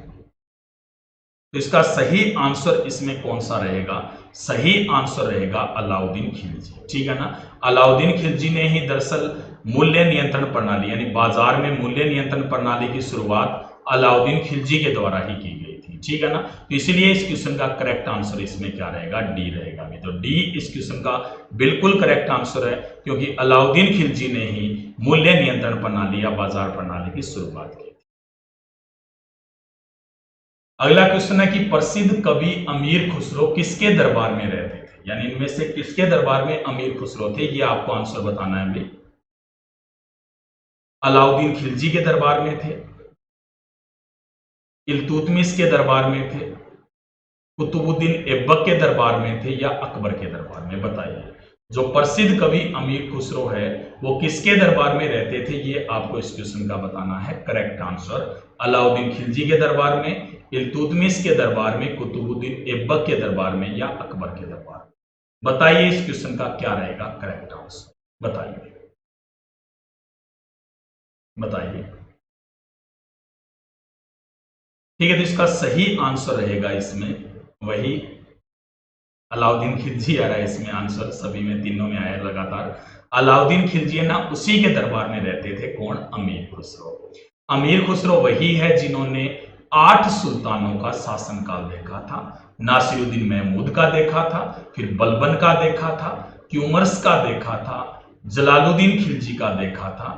तो इसका सही आंसर इसमें कौन सा रहेगा? सही आंसर रहेगा अलाउद्दीन खिलजी, ठीक है ना। अलाउद्दीन खिलजी ने ही दरअसल मूल्य नियंत्रण प्रणाली यानी बाजार में मूल्य नियंत्रण प्रणाली की शुरुआत अलाउद्दीन खिलजी के द्वारा ही की गई थी, ठीक है ना। तो इसलिए इस क्वेश्चन का करेक्ट आंसर इसमें क्या रहेगा? डी रहेगा। तो डी इस क्वेश्चन का बिल्कुल करेक्ट आंसर है, क्योंकि अलाउद्दीन खिलजी ने ही मूल्य नियंत्रण प्रणाली या बाजार प्रणाली की शुरुआत की। अगला क्वेश्चन है कि प्रसिद्ध कवि अमीर खुसरो किसके दरबार में रहते थे? यानी इनमें से किसके दरबार में अमीर खुसरो थे? ये आपको आंसर बताना है भाई। अलाउद्दीन खिलजी के दरबार में थे, इल्तुतमिश के दरबार में थे, कुतुबुद्दीन ऐबक के दरबार में थे या अकबर के दरबार में, बताइए। जो प्रसिद्ध कवि अमीर खुसरो है वो किसके दरबार में रहते थे, ये आपको इस क्वेश्चन का बताना है। करेक्ट आंसर अलाउद्दीन खिलजी के दरबार में, इल्तुतमिश के दरबार में, कुतुबुद्दीन ऐबक के दरबार में या अकबर के दरबार में। बताइए इस क्वेश्चन का क्या रहेगा करेक्ट आंसर, बताइए बताइए। ठीक है, तो इसका सही आंसर रहेगा इसमें वही अलाउद्दीन खिलजी आ रहा है इसमें आंसर, सभी में तीनों में आया लगातार। अलाउद्दीन खिलजी है ना, उसी के दरबार में रहते थे। कौन? अमीर खुसरो। अमीर खुसरो वही है जिन्होंने 8 सुल्तानों का शासनकाल देखा था। नासिरुद्दीन महमूद का देखा था, फिर बलबन का देखा था, क्यूमर्स का देखा था, जलालुद्दीन खिलजी का देखा था,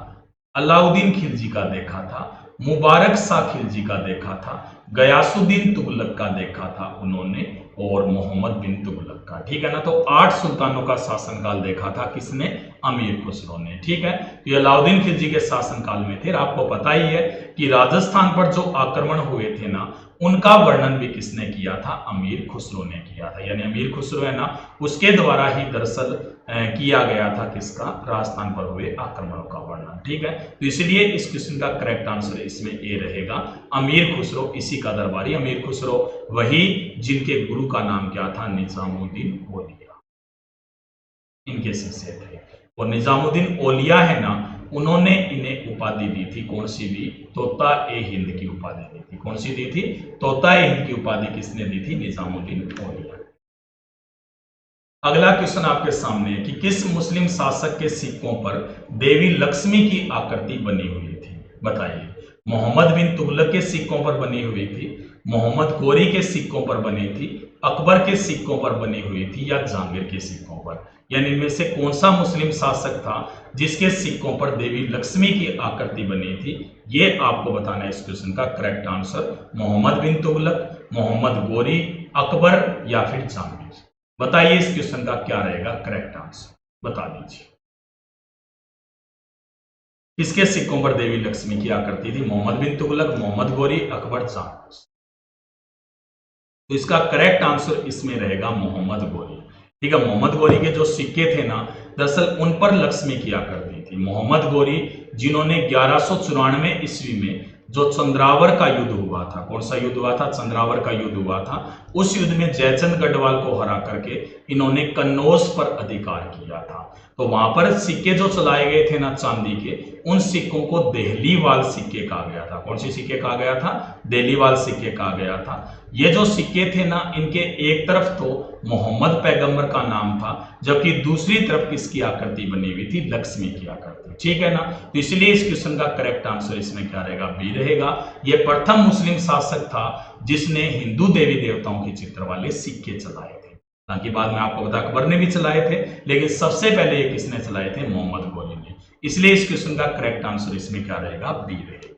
अलाउद्दीन खिलजी का देखा था, मुबारक शाह खिलजी का देखा था, गयासुद्दीन तुगलक का देखा था उन्होंने, और मोहम्मद बिन तुगलक का। ठीक है ना, तो 8 सुल्तानों का शासनकाल देखा था किसने? अमीर खुसरो ने। ठीक है, तो ये अलाउद्दीन खिलजी के शासनकाल में थे। आपको पता ही है कि राजस्थान पर जो आक्रमण हुए थे ना, उनका वर्णन भी किसने किया था? अमीर खुसरो ने किया था। यानी अमीर खुसरो है ना, उसके द्वारा ही दरअसल किया गया था किसका? राजस्थान पर हुए आक्रमणों का वर्णन। ठीक है, तो इसलिए इस क्वेश्चन का करेक्ट आंसर इसमें ए रहेगा, अमीर खुसरो, इसी का दरबारी। अमीर खुसरो वही जिनके गुरु का नाम क्या था? निजामुद्दीन औलिया, इनके शिष्य थे। और निजामुद्दीन औलिया है ना, उन्होंने इन्हें उपाधि दी थी, कौन सी दी? तोता ए हिंद की उपाधि दी थी। कौन सी दी थी? तोता ए हिंद की उपाधि किसने दी थी? निजामुद्दीन औलिया। अगला क्वेश्चन आपके सामने है कि किस मुस्लिम शासक के सिक्कों पर देवी लक्ष्मी की आकृति बनी हुई थी? बताइए। मोहम्मद बिन तुगलक के सिक्कों पर बनी हुई थी, मोहम्मद गोरी के सिक्कों पर बनी थी, अकबर के सिक्कों पर बनी हुई थी, या जहांगीर के सिक्कों पर? यानी इनमें से कौन सा मुस्लिम शासक था जिसके सिक्कों पर देवी लक्ष्मी की आकृति बनी थी? ये आपको बताना है इस क्वेश्चन का करेक्ट आंसर। मोहम्मद बिन तुगलक, मोहम्मद गोरी, अकबर या फिर जहांगीर? बताइए इस क्वेश्चन का क्या रहेगा करेक्ट आंसर, बता दीजिए। किसके सिक्कों पर देवी लक्ष्मी की आकृति थी? मोहम्मद बिन तुगलक, मोहम्मद गोरी, अकबर, जहांगीर? तो इसका करेक्ट आंसर इसमें रहेगा मोहम्मद गोरी। ठीक है, मोहम्मद गोरी के जो सिक्के थे ना, दरअसल उन पर लक्ष्मी की आकृति थी। मोहम्मद गोरी जिन्होंने 1194 ईस्वी में जो चंद्रावर का युद्ध हुआ था, कौन सा युद्ध हुआ था? चंद्रावर का युद्ध हुआ था। उस युद्ध में जयचंद गढ़वाल को हरा करके इन्होंने कन्नौज पर अधिकार किया था। तो वहां पर सिक्के जो चलाए गए थे ना चांदी के, उन सिक्कों को देहलीवाल सिक्के कहा गया था। कौन सी सिक्के कहा गया था? देहलीवाल सिक्के कहा गया था। ये जो सिक्के थे ना, इनके एक तरफ तो मोहम्मद पैगंबर का नाम था, जबकि दूसरी तरफ किसकी आकृति बनी हुई थी? लक्ष्मी की आकृति। ठीक है ना, तो इसलिए इस क्वेश्चन का करेक्ट आंसर इसमें क्या रहेगा? बी रहेगा। यह प्रथम मुस्लिम शासक था जिसने हिंदू देवी देवताओं के चित्र वाले सिक्के चलाए थे। हालांकि बाद में आपको पता अकबर ने भी चलाए थे, लेकिन सबसे पहले ये किसने चलाए थे? मोहम्मद गोरी ने। इसलिए इस क्वेश्चन का करेक्ट आंसर इसमें क्या रहेगा? बी रहेगा।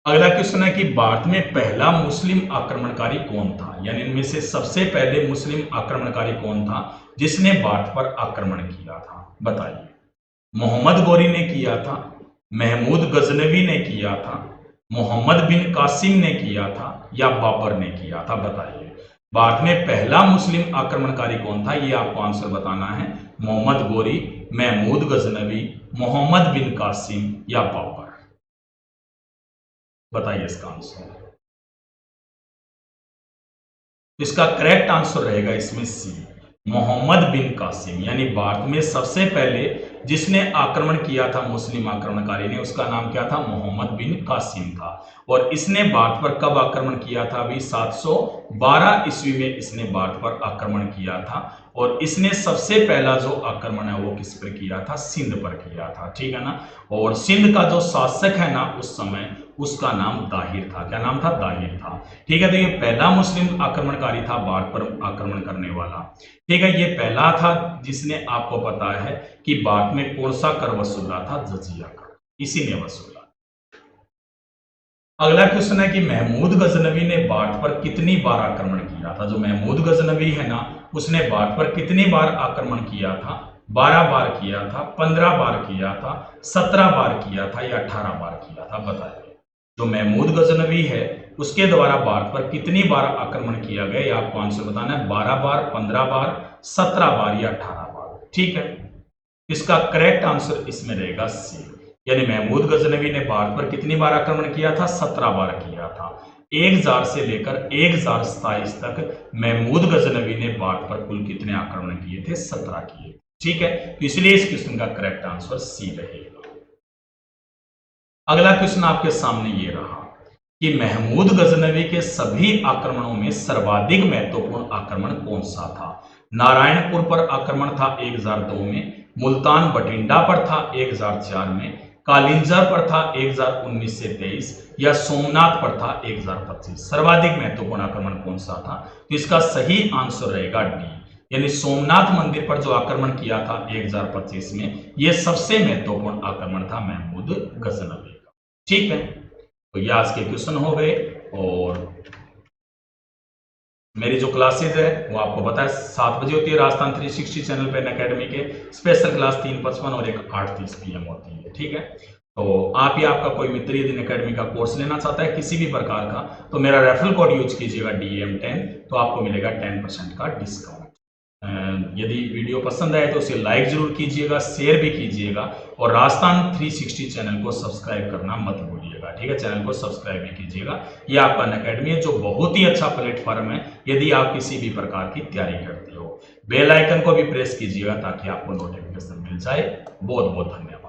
अगला क्वेश्चन है कि भारत में पहला मुस्लिम आक्रमणकारी कौन था? यानी इनमें से सबसे पहले मुस्लिम आक्रमणकारी कौन था जिसने भारत पर आक्रमण किया था? बताइए। मोहम्मद गोरी ने किया था, महमूद गजनवी ने किया था, मोहम्मद बिन कासिम ने किया था, या बाबर ने किया था? बताइए। भारत में पहला मुस्लिम आक्रमणकारी कौन था? ये आपको आंसर बताना है। मोहम्मद गोरी, महमूद गजनवी, मोहम्मद बिन कासिम या बाबर? बताइए इसका आंसर। इसका करेक्ट आंसर रहेगा इसमें सी, मोहम्मद बिन कासिम। यानी भारत में सबसे पहले जिसने आक्रमण किया था मुस्लिम आक्रमणकारी ने, उसका नाम क्या था? मोहम्मद बिन कासिम था। और इसने भारत पर कब आक्रमण किया था? अभी 712 ईस्वी में इसने भारत पर आक्रमण किया था। और इसने सबसे पहला जो आक्रमण है वो किस पर किया था? सिंध पर किया था। ठीक है ना, और सिंध का जो शासक है ना उस समय, उसका नाम दाहिर था। क्या नाम था? दाहिर था। ठीक है, तो ये पहला मुस्लिम आक्रमणकारी था भारत पर आक्रमण करने वाला। ठीक है, ये पहला था जिसने, आपको पता है कि भारत में कौन सा कर वसूला था? जजिया कर, इसी ने वसूला। अगला क्वेश्चन है कि महमूद गजनवी ने भारत पर कितनी बार आक्रमण किया था? जो महमूद गजनवी है ना, उसने भारत पर कितनी बार आक्रमण किया था? 12 बार किया था, 15 बार किया था, 17 बार किया था, या 18 बार किया था? बताइए। जो महमूद गजनवी है उसके द्वारा भारत पर कितनी बार आक्रमण किया गया, ये आपको आंसर बताना है। 12 बार, 15 बार, 17 बार या 18 बार। ठीक है, इसका करेक्ट आंसर इसमें रहेगा सी, यानी महमूद गजनवी ने भारत पर कितनी बार आक्रमण किया था? 17 बार किया था। 1000 से लेकर 1027 तक महमूद गजनवी ने भारत पर कुल कितने आक्रमण किए थे? 17 किए। ठीक है, तो इसलिए इस क्वेश्चन का करेक्ट आंसर सी रहेगा। अगला क्वेश्चन आपके सामने ये रहा कि महमूद गजनवी के सभी आक्रमणों में सर्वाधिक महत्वपूर्ण आक्रमण कौन सा था? नारायणपुर पर आक्रमण था 1002 में, मुल्तान बठिंडा पर था 1004 में, कालिंजर पर था 1019 से 23, या सोमनाथ पर था 1025। सर्वाधिक महत्वपूर्ण आक्रमण कौन सा था? तो इसका सही आंसर रहेगा डी, यानी सोमनाथ मंदिर पर जो आक्रमण किया था 1025 में, यह सबसे महत्वपूर्ण आक्रमण था महमूद गजनवी का। ठीक है, तो ये आज के क्वेश्चन हो गए। और मेरी जो क्लासेज है वो आपको पता है 7 बजे होती है राजस्थान 360 चैनल पे अकेडमी के। स्पेशल क्लास 3:55 और एक 8:30 PM होती है। ठीक है, तो आप या आपका कोई मित्र यदि अकेडमी का कोर्स लेना चाहता है किसी भी प्रकार का, तो मेरा रेफरल कोड यूज कीजिएगा DM10, तो आपको मिलेगा 10% का डिस्काउंट। यदि वीडियो पसंद आए तो उसे लाइक जरूर कीजिएगा, शेयर भी कीजिएगा, और राजस्थान 360 चैनल को सब्सक्राइब करना मत भूलिएगा। ठीक है, चैनल को सब्सक्राइब भी कीजिएगा। यह आपका अकेडमी है जो बहुत ही अच्छा प्लेटफॉर्म है यदि आप किसी भी प्रकार की तैयारी करते हो। बेल आइकन को भी प्रेस कीजिएगा ताकि आपको नोटिफिकेशन मिल जाए। बहुत बहुत धन्यवाद।